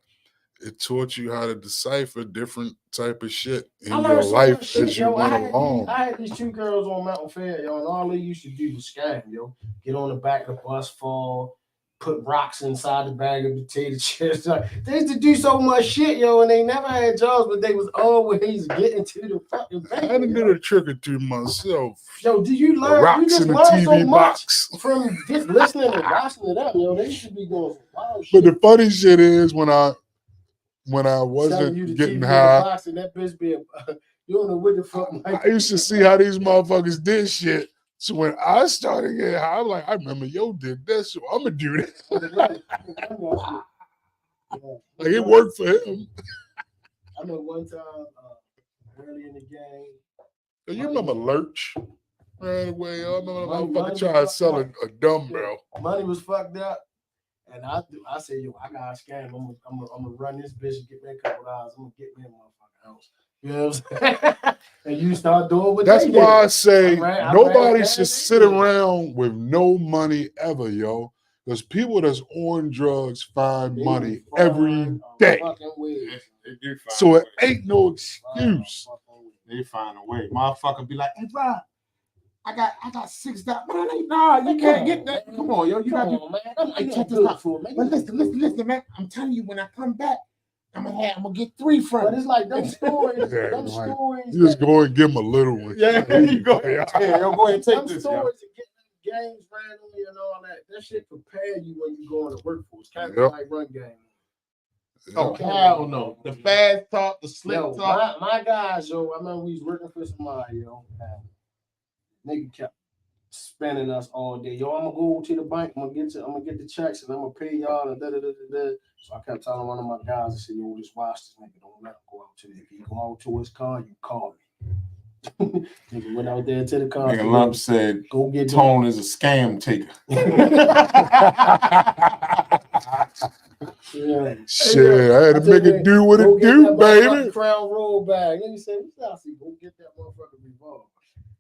it taught you how to decipher different type of shit in your life as you went along. I had these 2 girls on Mountain Fair, yo, and all they used to do was scam, yo. Get on the back of the bus, fall, put rocks inside the bag of potato chips. They used to do so much shit, yo, and they never had jobs, but they was always getting to the fucking bank. I done did a trick or two myself. Yo, did you learn? Rocks you just in the learned TV so box. much from just listening and watching it up, yo. They used to be doing some wild shit. But the funny shit is when I wasn't getting TV high, box and that bitch being, you don't know what the fuck. I used to see how these motherfuckers did shit. So when I started getting high, I'm like, I remember yo did this, so I'm gonna do this. Like it worked for him. I know one time, early in the game. You remember Lurch? Ran away. I remember that motherfucker trying to sell a dumbbell. Money was fucked up. And I said, yo, I got a scam. I'm gonna run this bitch and get me a couple dollars. I'm gonna get me a motherfucking house. You know what I'm saying? And you start doing what That's they why I did. say nobody ran should down sit they did. around with no money ever, yo. Because people that's on drugs find They money find every a day. fucking way. They do find So a it way. ain't no excuse. They find a way. Motherfucker be like, hey, bro, I got $6. Man, nah, you can't get that. Come on, yo, you got to. man. Check this out. But listen, man. I'm telling you, when I come back, I'm gonna get 3 from But you. it's like them stories. Yeah, them like, stories. You just go and give them a little one. Yeah, there you go. Yeah, yo, go ahead and take Them this, stories yo. of getting games randomly and all that. That shit prepare you when you go in the workforce. Kind of Yep. like run game. Oh, hell no. The fast talk, the slick Yo, talk. my guys, yo, I remember we was working for somebody, yo. And nigga kept spending us all day. Yo, I'm gonna go to the bank, I'm gonna get the checks and I'm gonna pay y'all and da da da da da. So I kept telling one of my guys, I said, yo, just watch this nigga. Don't let him go out to the if he go out to his car, you call me. Nigga went out there to the car. Nigga Lump said, go get Tone is a scam taker. Yeah. Shit, I had to make it do what Go it get do, that baby. motherfucking Crown Roll bag. Then he said, I said, go get that motherfucking revolver.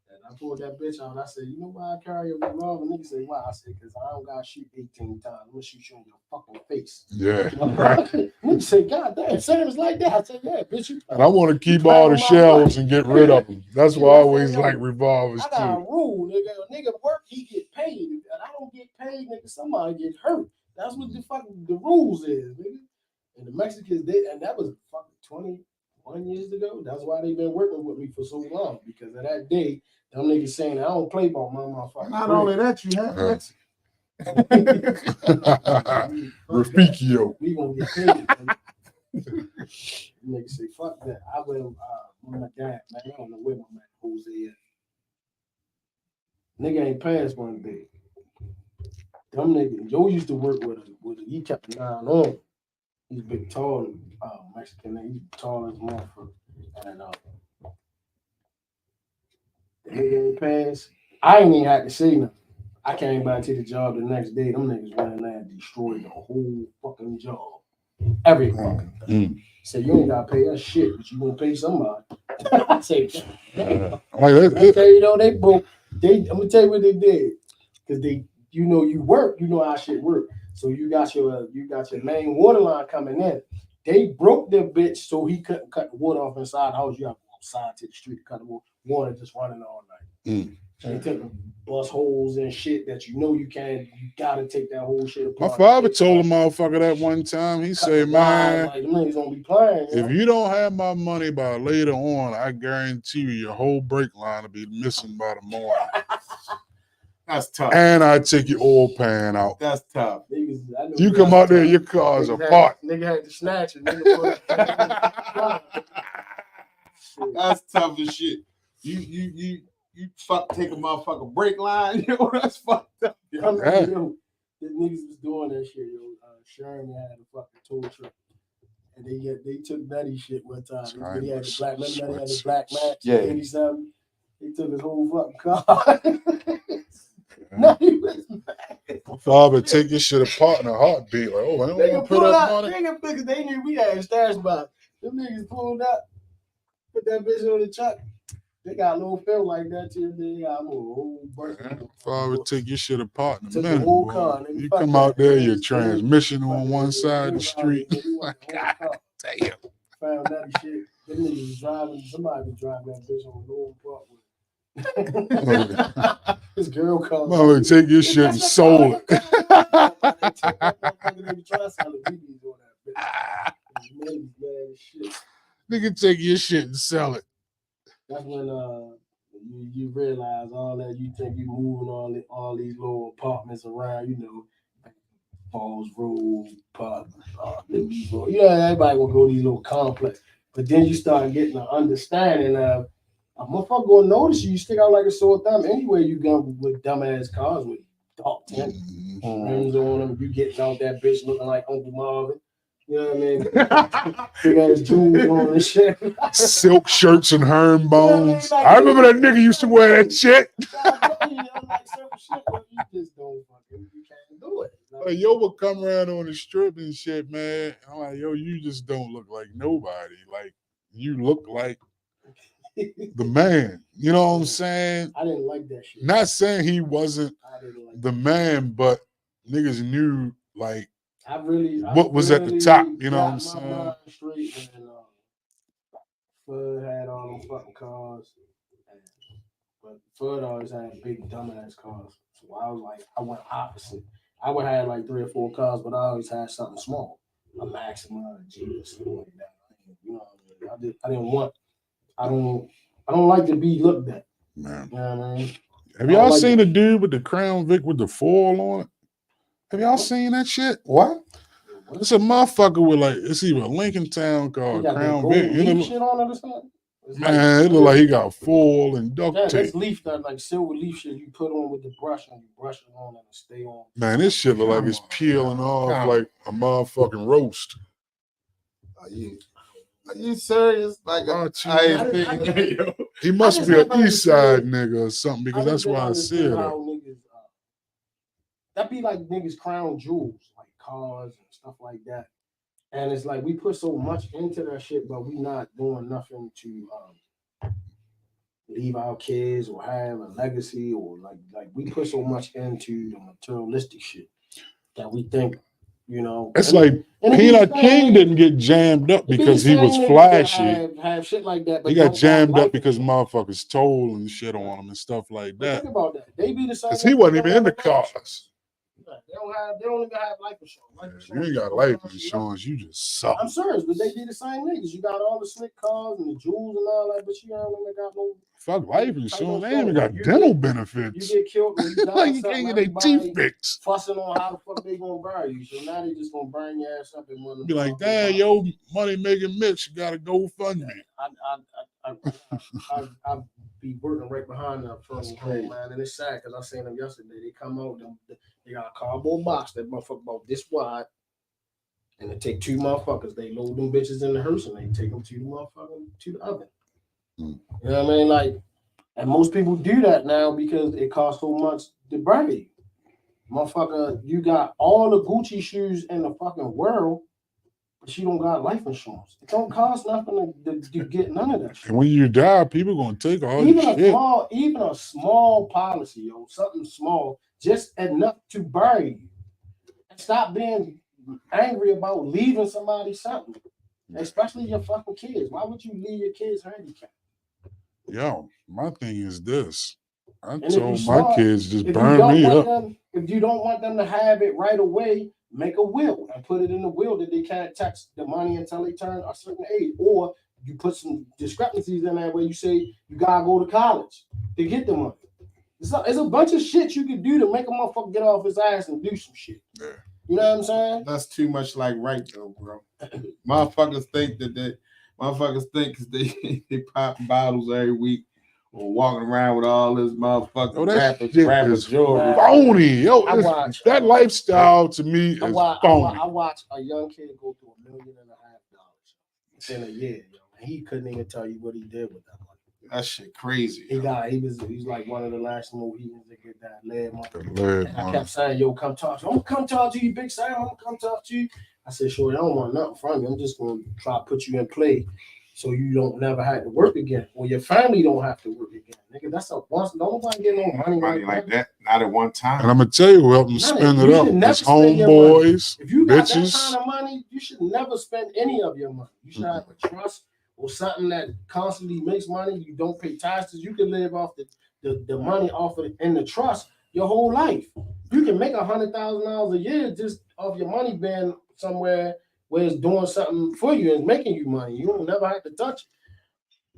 And I pulled that bitch out. I said, you know why I carry a revolver? Nigga said, why? I said, because I don't got to shoot 18 times. I'm going to shoot you in your fucking face. Yeah, right. Nigga said, God damn, Sam's like that. I said, yeah, bitch. You And I want to keep all the shells and get rid of them. That's why I always like revolvers I got a too. rule, nigga. A nigga work, he get paid. And I don't get paid, nigga. Somebody get hurt. That's what the rules is, nigga. And the Mexicans did, and that was fucking 21 years ago. That's why they've been working with me for so long. Because of that day, them niggas saying I don't play ball, my motherfucker. Not only that, you have Rafficio. We gonna get paid. Niggas say, fuck that. I will my dad, man. I don't know where my man Jose is. Nigga ain't passed one day. Them niggas, Joe used to work with a he kept an eye on. He's big, tall, Mexican. He's tall as a motherfucker. And the nigga ain't passed. I ain't even had to say nothing. I came back to the job the next day. Them niggas went in there and destroyed the whole fucking job. Every fucking thing. Said, you ain't got to pay us shit, but you going to pay somebody. I said, damn. I tell you, though, they broke. I'm going to tell you what they did. Because you know you work, you know how shit work. So you got your main water line coming in. They broke their bitch so he couldn't cut the water off inside the house. You have to go outside to the street to cut the water just running all night. They took bust holes and shit that you know you can't. You gotta take that whole shit apart. My father told a motherfucker that one time. He said, "Man, like, niggas gonna be playing, if you don't have my money by later on, I guarantee you your whole brake line will be missing by the morning." That's tough. And I take your oil pan out. That's tough. You come out there, your car's apart. Nigga had to snatch it. Nigga that's tough as shit. You take a motherfucking brake line, yo. That's fucked up. Yo, the niggas was doing that shit, yo. Sharon had a fucking tow truck. And they took Nutty shit one time. He had the black, remember Nutty had the black match? Yeah. 87. They took his whole fucking car. Nutty was mad. Father, take your shit apart in a heartbeat. Like, oh, I don't want to put up on it. Nigga, they knew we had stash box. Them niggas pulled up, put that bitch on the truck. They got a little feel like that too. They got a whole burst. Father, take your shit apart in a Took minute. the whole Boy. car, You come out there, your transmission on one side of the street. God damn. Found that shit. Them niggas was driving. Somebody was driving that bitch on the road park with. This girl called. Mother, take your shit and sold it. Nigga, take your shit and sell it. That's when you realize all that. You think you moving all these little apartments around, you know, Falls Road, Park, everybody will go to these little complex. But then you start getting an understanding of a motherfucker gonna notice you stick out like a sore thumb anywhere you go with dumbass cars with dark tint rims on them. You getting out that bitch looking like Uncle Marvin. You know what I mean? Big ass jewels on and shit. Silk shirts and herringbones. Yeah, I remember that nigga used to wear that shit. You just don't fucking, you can't do it. Like, yo would come around on the strip and shit, man. I'm like, yo, you just don't look like nobody. Like, you look like the man. You know what I'm saying? I didn't like that shit. Not saying he wasn't the man, but niggas knew like what was at the top. You know what I'm saying? Straight when Fudd had all them fucking cars, but Fudd always had big dumbass cars. So I was like, I went opposite. I would have like 3 or 4 cars, but I always had something small, a Maxima, a Jeep, or something like that. You know, I didn't want. I don't like to be looked at. Man. You know what I mean? Have y'all seen the dude with the Crown Vic with the foil on it? Have y'all seen that shit? What? It's a motherfucker with like, it's either a Lincoln Town car or Crown Vic. Shit on it or something? Man, it look like he got foil and duct tape. That's leaf, that like silver leaf shit you put on with the brush and you brush it on and it stay on. Man, this shit look like it's peeling off like a motherfucking roast. Are you serious? Like he must be an East Side nigga or something because that's why I said it. That be like niggas crown jewels, like cars and stuff like that. And it's like we put so much into that shit, but we not doing nothing to leave our kids or have a legacy, or like we put so much into the materialistic shit that we think, you know. It's like Peanut King didn't get jammed up because he was flashy. Have shit like that, but he got jammed up because motherfuckers told and shit on him and stuff like that. Think about that. They be the same. Because he wasn't even in the cars. They don't even have life insurance. You ain't got life insurance, you just suck. I'm serious, but they be the same niggas. You got all the slick cars and the jewels and all that, but you don't even got no. Fuck life insurance. They ain't even got dental benefits. You get killed when you die. Like you can't get their teeth fixed. Fussing on how the fuck they gonna bury you. So now they just gonna burn your ass up and be like, damn, yo, money making Mitch, you gotta go fund me. I be working right behind that fucking home, man, and it's sad because I seen them yesterday. They come out, they got a cardboard box that motherfucker about this wide, and they take 2 motherfuckers. They load them bitches in the hearse and they take them to the motherfucker to the oven. You know what I mean? Like, and most people do that now because it costs so much to bury you. Motherfucker, you got all the Gucci shoes in the fucking world, but you don't got life insurance. It don't cost nothing to get none of that shit. And when you die, people gonna take all your shit. Even a small policy, yo, something small, just enough to bury you. And stop being angry about leaving somebody something, especially your fucking kids. Why would you leave your kids handicapped? Yo, my thing is this. I told my kids just burn me up. If you don't want them to have it right away, make a will and put it in the will that they can't tax the money until they turn a certain age. Or you put some discrepancies in there where you say you gotta go to college to get the money. It's a bunch of shit you can do to make a motherfucker get off his ass and do some shit. Yeah. You know what I'm saying? That's too much like right though, bro. Motherfuckers think they popping bottles every week or walking around with all this motherfucking rapper jewelry. Phony, yo. That lifestyle to me is phony. I watched a young kid go through $1.5 million in a year, yo, and he couldn't even tell you what he did with that money. That shit crazy. He's like one of the last Mohicans to get that lead money. And I kept saying, yo, come talk to you. I'm gonna come talk to you, Big Sam. I'm gonna come talk to you. I said, sure, I don't want nothing from you. I'm just gonna try to put you in play so you don't never have to work again, or your family don't have to work again. Nigga, that's a once. Nobody get no money like that. Not at one time. And I'm gonna tell you who helped them spend it up. It's homeboys, if you got bitches. That kind of money, you should never spend any of your money. You should have a trust or something that constantly makes money. You don't pay taxes. You can live off the money off of in the trust your whole life. You can make $100,000 a year just off your money being somewhere where it's doing something for you and making you money. You don't never have to touch it.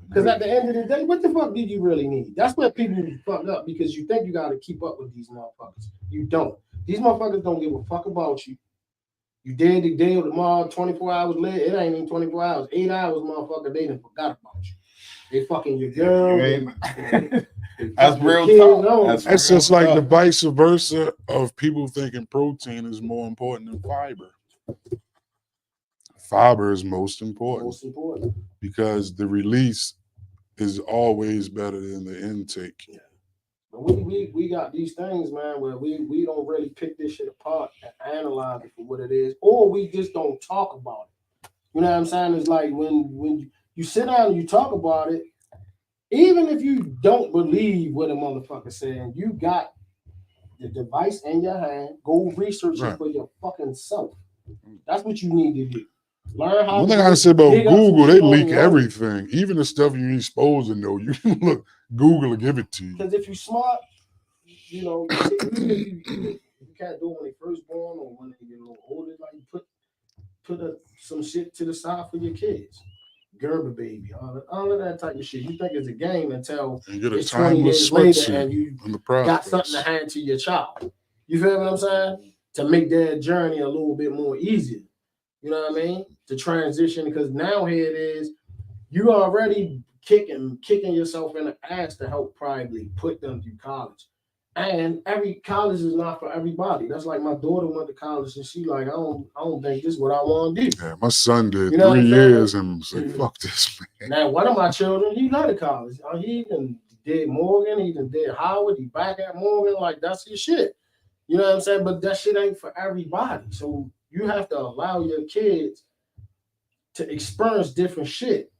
Because at the end of the day, what the fuck did you really need? That's where people be fucked up, because you think you got to keep up with these motherfuckers. You don't. These motherfuckers don't give a fuck about you. You dead today or tomorrow, 24 hours later, it ain't even 24 hours. 8 hours, motherfucker, they done forgot about you. They fucking your girl. That's real talk. That's just like the vice versa of people thinking protein is more important than fiber. Fiber is most important because the release is always better than the intake. Yeah. But we got these things, man, where we don't really pick this shit apart and analyze it for what it is, or we just don't talk about it. You know what I'm saying? It's like when you sit down and you talk about it, even if you don't believe what a motherfucker saying, you got the device in your hand. Go research it for your fucking self. That's what you need to do. Learn how. One thing I say about Google, they leak everything, even the stuff you ain't supposed to know. You can look, Google will give it to you. Because if you're smart, you know, you can't do it when they first born or when they get a little older. Like put some shit to the side for your kids. Gerber baby, all of that type of shit. You think it's a game until it's 20 years later and you got something to hand to your child. You feel what I'm saying? To make their journey a little bit more easier. You know what I mean? To transition, because now here it is, you already kicking yourself in the ass to help probably put them through college. And every college is not for everybody. That's like my daughter went to college and she like, I don't think this is what I want to do. Yeah, my son did 3 years and was like, fuck this, man. Now, one of my children, he left to college. He even did Morgan, he even did Howard, he back at Morgan, like that's his shit. You know what I'm saying? But that shit ain't for everybody. So you have to allow your kids to experience different shit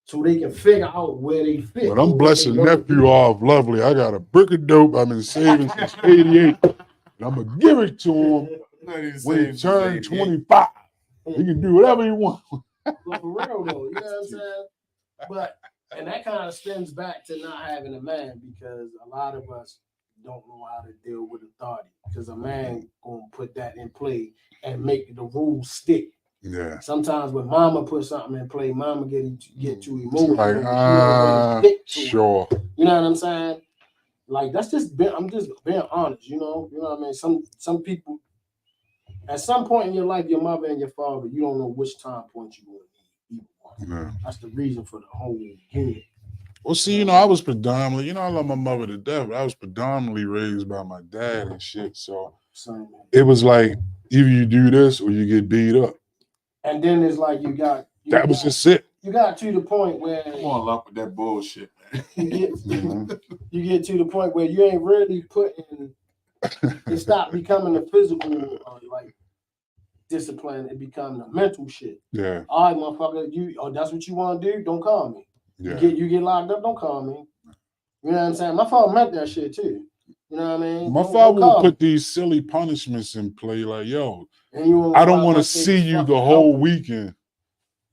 so they can figure out where they fit. But I'm blessing nephew off lovely. I got a brick of dope I've been saving since 88. And I'm going to give it to him when he turns 25. He can do whatever he wants. But for real though, you know what I'm saying? But, and that kind of stems back to not having a man, because a lot of us don't know how to deal with authority, because a man gonna put that in play and make the rules stick. Yeah. Sometimes when mama put something in play, mama get too emotional. Like, sure. You know what I'm saying? Like that's just I'm just being honest. You know what I mean. Some people, at some point in your life, your mother and your father, you don't know which time point you want to need either one. Yeah. That's the reason for the whole unit. Well, see, I was predominantly, I love my mother to death, but I was predominantly raised by my dad and shit. So it was like, either you do this or you get beat up. And then it's like that was just it. You got to the point where I'm on luck with that bullshit, man. You get to the point where you ain't really putting, it stop becoming a physical like discipline, it becomes a mental shit. Yeah. All right, motherfucker, that's what you want to do? Don't call me. Yeah. You get locked up, don't call me. You know what I'm saying? My father meant that shit too. You know what I mean? My father would put these silly punishments in play, like, yo, I don't want to see you the whole weekend.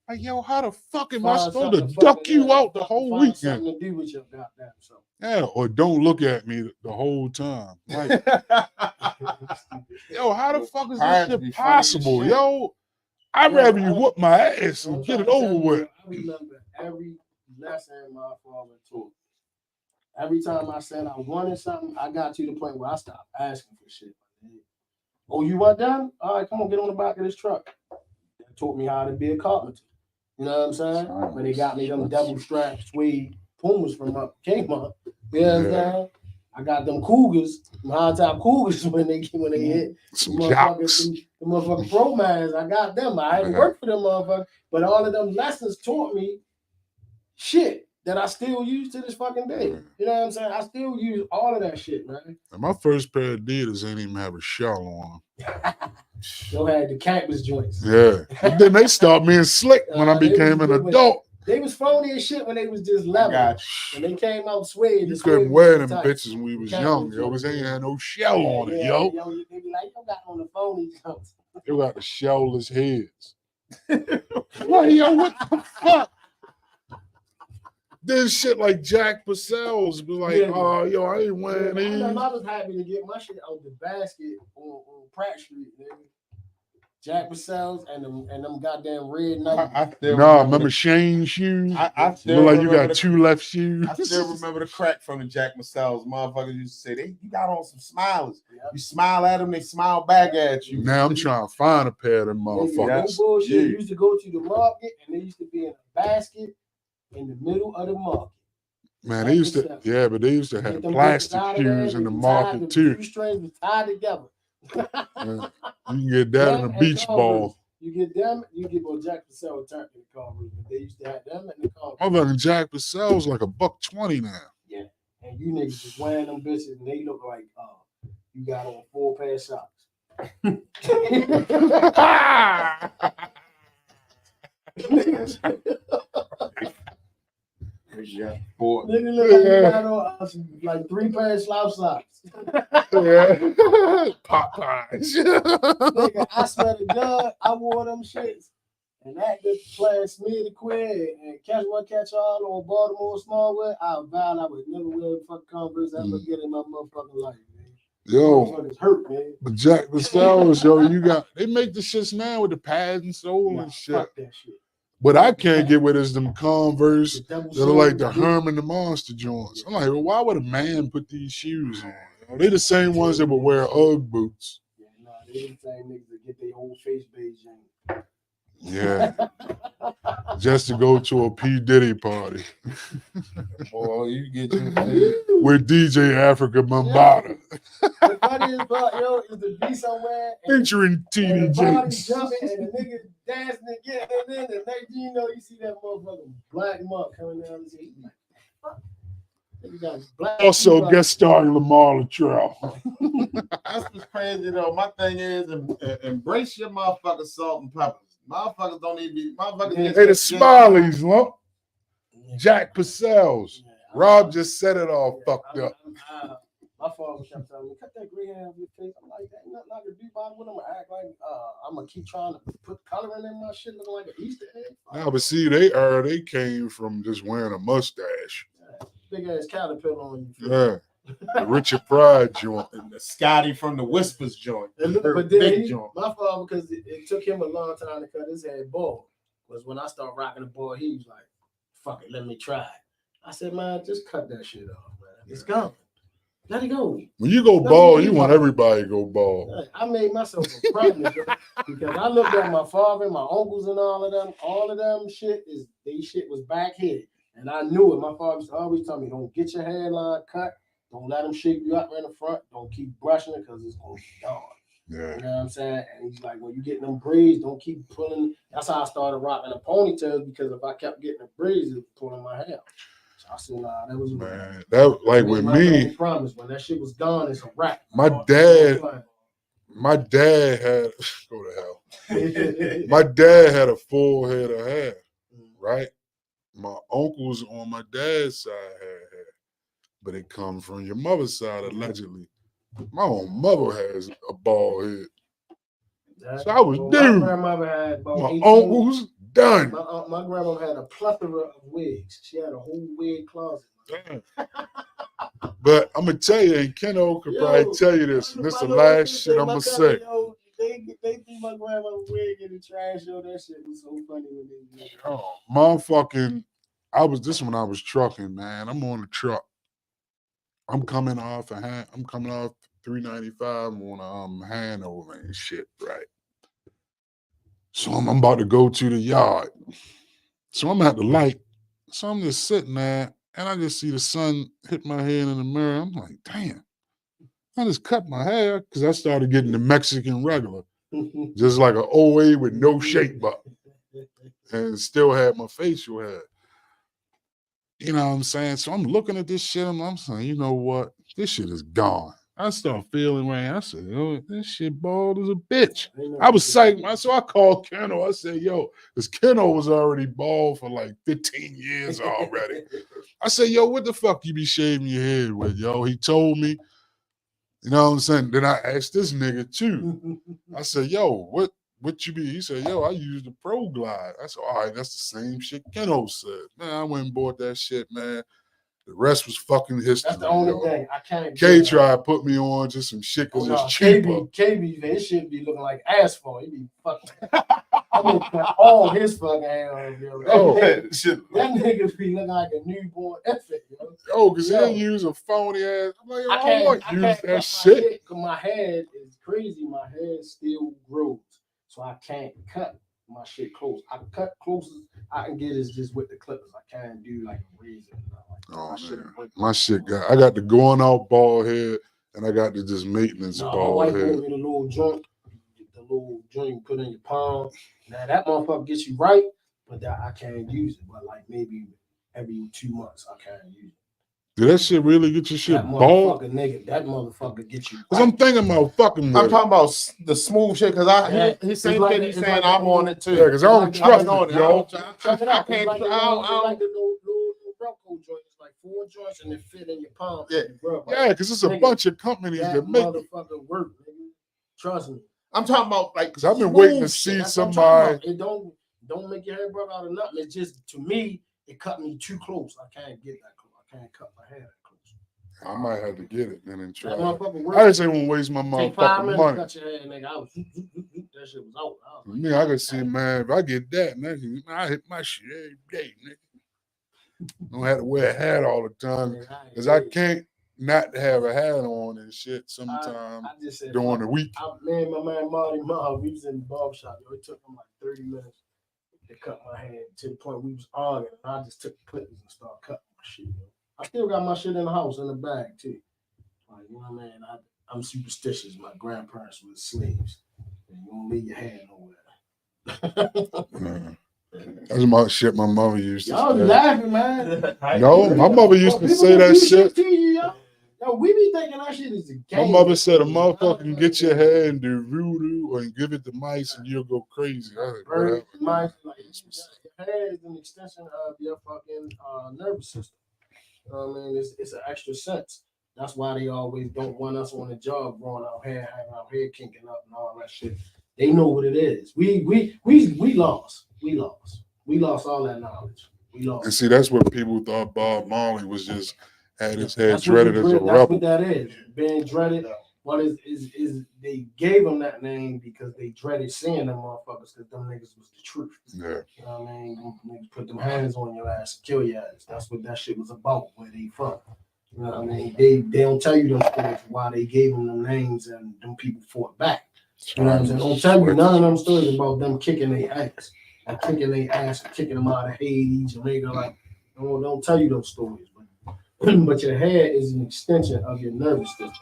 Like, yo, how the fuck am I supposed to duck you out the whole weekend? Something to do with your goddamn self. Yeah, or don't look at me the whole time. Like, yo, how the fuck is this shit possible? Yo, I'd rather you whoop my ass and get it over with. I remember every lesson my father taught. Every time I said I wanted something, I got to the point where I stopped asking for shit. Oh, you want done? All right, come on, get on the back of this truck. They taught me how to be a carpenter. You know what I'm saying? When they got me them double strap suede Pumas from Kmart. You know what I'm saying? I got them Cougars, them high top Cougars when they hit. Some jocks. The motherfucking Pro Mans, I got them. I hadn't worked for them motherfuckers, but all of them lessons taught me shit that I still use to this fucking day. You know what I'm saying? I still use all of that shit, man. And my first pair of Adidas ain't even have a shell on them. They had the campus joints. Yeah. Then they started being slick when I became an adult. They was phony as shit when they was just level. When they came out suede. You couldn't wear them bitches when we was young, yo, because they ain't had no shell on it, yo. They be like, you got on the phony jumps. They got the shellless heads. Like, yo, what the fuck? This shit like Jack Purcell's be like, oh, yo, I ain't wearing these. I was happy to get my shit out the basket on Pratt Street, nigga. Jack Purcell's and them goddamn red Nike. Remember Shane's shoes? I still like you got two left shoes. I still remember the crack from the Jack Purcell's. Motherfuckers used to say, you got on some smilers. Yep. You smile at them, they smile back at you. Now I'm trying to find a pair of them motherfuckers. No bullshit. You used to go to the market and they used to be in a basket in the middle of the market. Man, they used to, but they used to have plastic shoes in the market too. Two strings were tied together. You can get that in a beach ball. You get them, you get both Jack Purcell and Turkey Converse, but they used to have them in the car. I'm like Jack Purcell's like $120 now. Yeah, and you niggas just wearing them bitches and they look like you got on 4 pair of socks. Yeah, boy. Nigga look like he got on like 3 pairs of slouch socks. Popeyes. Nigga, I swear to God, I wore them shits. And that good playing Smear the Quid and Catch One Catch All on Baltimore Smallwood, I vowed I would never wear fucking Converse ever again in my motherfucking life, man. Yo, Motherfuckers hurt, man. but Jack Purcells, yo, they make the shits now with the pads and sole and shit. Fuck that shit. But I can't get with is them Converse that are like the Soul, Herman the Monster joints. I'm like, well, why would a man put these shoes on? They the same ones that would wear Ugg boots. Yeah, nah, they the same niggas that get their whole face beige in. Yeah. Just to go to a P. Diddy party. Boy, you get you. With DJ Africa Bambaataa. The funniest part, yo, is to be somewhere Featuring T.D. and the party Jakes. jumping and the niggas dancing and getting it in, and next thing you know, you see that motherfucking black mark coming down the street. Like, fuck. You got black Also people guest starring Lamar Latrell. That's what's crazy though. My thing is embrace your motherfucking salt and peppers. Motherfuckers don't even be motherfuckers. Hey, the Smileys, lump. Jack Purcells. Rob just said it all fucked up. My father kept telling me, cut that gray hair off your face. I'm like, that ain't nothing I can do about it. I'm gonna act like I'm gonna keep trying to put coloring in my shit looking like an Easter egg. Now, but see, they came from just wearing a mustache. Big ass caterpillar on you. Yeah. The Richard Pryor joint. And the Scotty from the Whispers joint. But then my father, because it took him a long time to cut his head bald, was when I started rocking the ball, he was like, fuck it, let me try it. I said, man, just cut that shit off, man. It's gone. Let it go. When you go bald, you want everybody to go bald. I made myself a promise because I looked at my father, my uncles, and all of them shit was back here. And I knew it. My father used to always tell me, don't get your hairline cut. Don't let them shape you up in the front. Don't keep brushing it because it's going to be gone. Yeah. You know what I'm saying? And he's like, when you getting them braids, don't keep pulling. That's how I started rocking a ponytail, because if I kept getting the braids, it was pulling my hair. So I said, nah, that was Man, that like with me. Promise when that shit was gone, it's a wrap. My dad had go to hell. My dad had a full head of hair, right? My uncles on my dad's side had hair, but it comes from your mother's side allegedly. My own mother has a bald head. So I was dude. My grandmother had about my 18, uncle's done. My grandmother had a plethora of wigs. She had a whole wig closet. But I'm gonna tell you, and Keno could probably tell you this. And this is the last shit I'm gonna say. They threw my grandma's wig in the trash. Yo, that shit was so funny when they did. Oh, motherfucking! This when I was trucking, man. I'm on the truck. I'm coming off 395 on Hanover and shit, right? So I'm about to go to the yard. So I'm at the light. So I'm just sitting there, and I just see the sun hit my head in the mirror. I'm like, damn. I just cut my hair because I started getting the Mexican regular. Just like an OA with no shape up. And still had my facial hair. You know what I'm saying? So I'm looking at this shit and I'm saying, you know what? This shit is gone. I start feeling right. I said, yo, this shit bald as a bitch. I was psyched. So I called Keno. I said, yo, because Keno was already bald for like 15 years already. I said, yo, what the fuck you be shaving your head with, yo? He told me. You know what I'm saying? Then I asked this nigga too. I said, yo, what you be? He said, yo, I use the Pro Glide. I said, all right, that's the same shit Keno said. Man, I went and bought that shit, man. The rest was fucking history. That's the only thing. I can't. K tried to put me on just some shit because it's cheaper. KB, his shit be looking like asphalt. He be fucking. I mean, all his fucking hair on, yo. That nigga be looking like a newborn infant, yo. Oh, because he use a phony ass. I'm like, I can't use that shit. Because my head is crazy. My head still grows. So I can't cut my shit close. I can cut closest I can get is just with the clippers. I can't do like a razor. My shit I got the going out bald head and I got the just maintenance bald head. The little joint you put in your palm. Now that motherfucker gets you right, but I can't use it. But like maybe every 2 months I can't use it. Did that shit really get your shit bald? That motherfucker get you. Because I'm thinking about fucking. I'm talking about the smooth shit. Because he's saying like, he's saying I'm on it too. Yeah, because I don't trust it, yo. I can't. I don't like the little Bronco one joint and it fit in your palm. Yeah. Yeah, because it's a bunch of companies that make it. Motherfucker work, nigga. Trust me. I'm talking about like Because I've been waiting to see somebody. It don't make your hair rub out of nothing. It's just, to me, it cut me too close. I can't get that close. I can't cut my hair that close. I might have to get it and then try. I just ain't want to waste my motherfucking money. Cut your hair, nigga. That shit was out. I could see, man, if I get that, I hit my shit every day, nigga. Don't have to wear a hat all the time because I can't not have a hat on and shit sometimes during the week. Me and my man Marty Ma, we was in the barbershop. It took him like 30 minutes to cut my hair to the point we was arguing. I just took the clippers and started cutting my shit. I still got my shit in the house in the bag too. Like, you know what I mean? I'm superstitious. My grandparents were slaves. And you don't leave your hair nowhere. That's my shit my mother used to say. Y'all laughing, man. No, my mother used to say that shit. Yo, we be thinking that shit is a game. My mother said a motherfucker can get your hair and do voodoo or give it to mice and you'll go crazy. I said, whatever. Mice, your hair is an extension of your fucking nervous system. You know what I mean? It's an extra sense. That's why they always don't want us on the job growing our hair, having our hair kinking up and all that shit. They know what it is. We lost. We lost all that knowledge. We lost. And see, that's what people thought Bob Marley was just had his head dreaded as a rebel. That's what that is. Being dreaded. What is they gave him that name because they dreaded seeing them motherfuckers because them niggas was the truth. Yeah. You know what I mean? Them niggas put them hands on your ass and kill your ass. That's what that shit was about, where they from. You know what I mean? They don't tell you them stories why they gave them them names and them people fought back. You know what I'm saying? Don't tell you none of them stories about them kicking their ass and kicking their ass and kicking them out of Haiti, Jamaica. Like, don't tell you those stories. But your hair is an extension of your nervous system.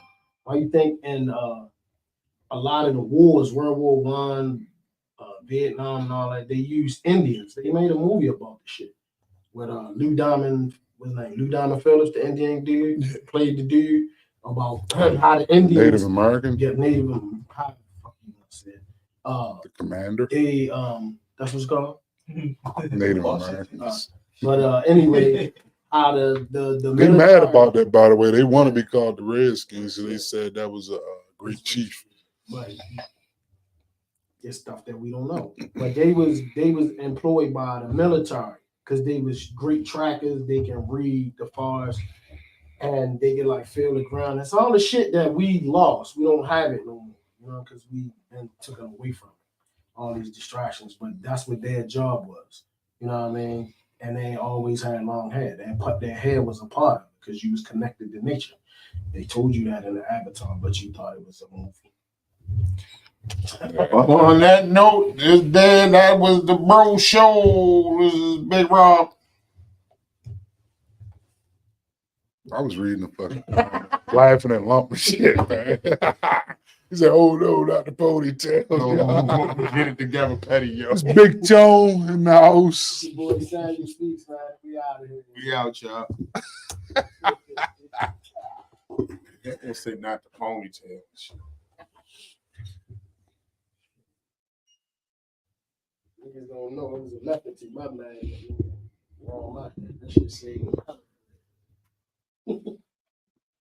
Why you think in a lot of the wars, World War I, Vietnam and all that, they used Indians. They made a movie about the shit with Lou Diamond, what's his name? Lou Diamond Phillips, the Indian dude, played the dude about how the Indians Native American. Yeah, Native American. How the fuck you gonna say it? The commander. They that's what's called. Native Americans. But anyway. Out of the they mad about that, by the way. They want to be called the Redskins, so they said that was a great chief. But it's stuff that we don't know. But they was employed by the military because they was great trackers. They can read the forest and they can like feel the ground. It's all the shit that we lost. We don't have it no more, you know, because we then took it away from it. All these distractions, but that's what their job was. You know what I mean? And they always had long hair. Their hair was a part of it because you was connected to nature. They told you that in the Avatar, but you thought it was a movie. On that note, that was the Bro Show. This is Big Rob. I was reading the fucking laughing at lump and shit, man. He said, "Oh no, not the ponytail." No, get it together, Petty, yo. It's Big Tone in the house. Boy, Sandy speaks, man. We out of here. We out, y'all. They say not the ponytail. Niggas don't know it was a method to my man. Wrong, my that shit say.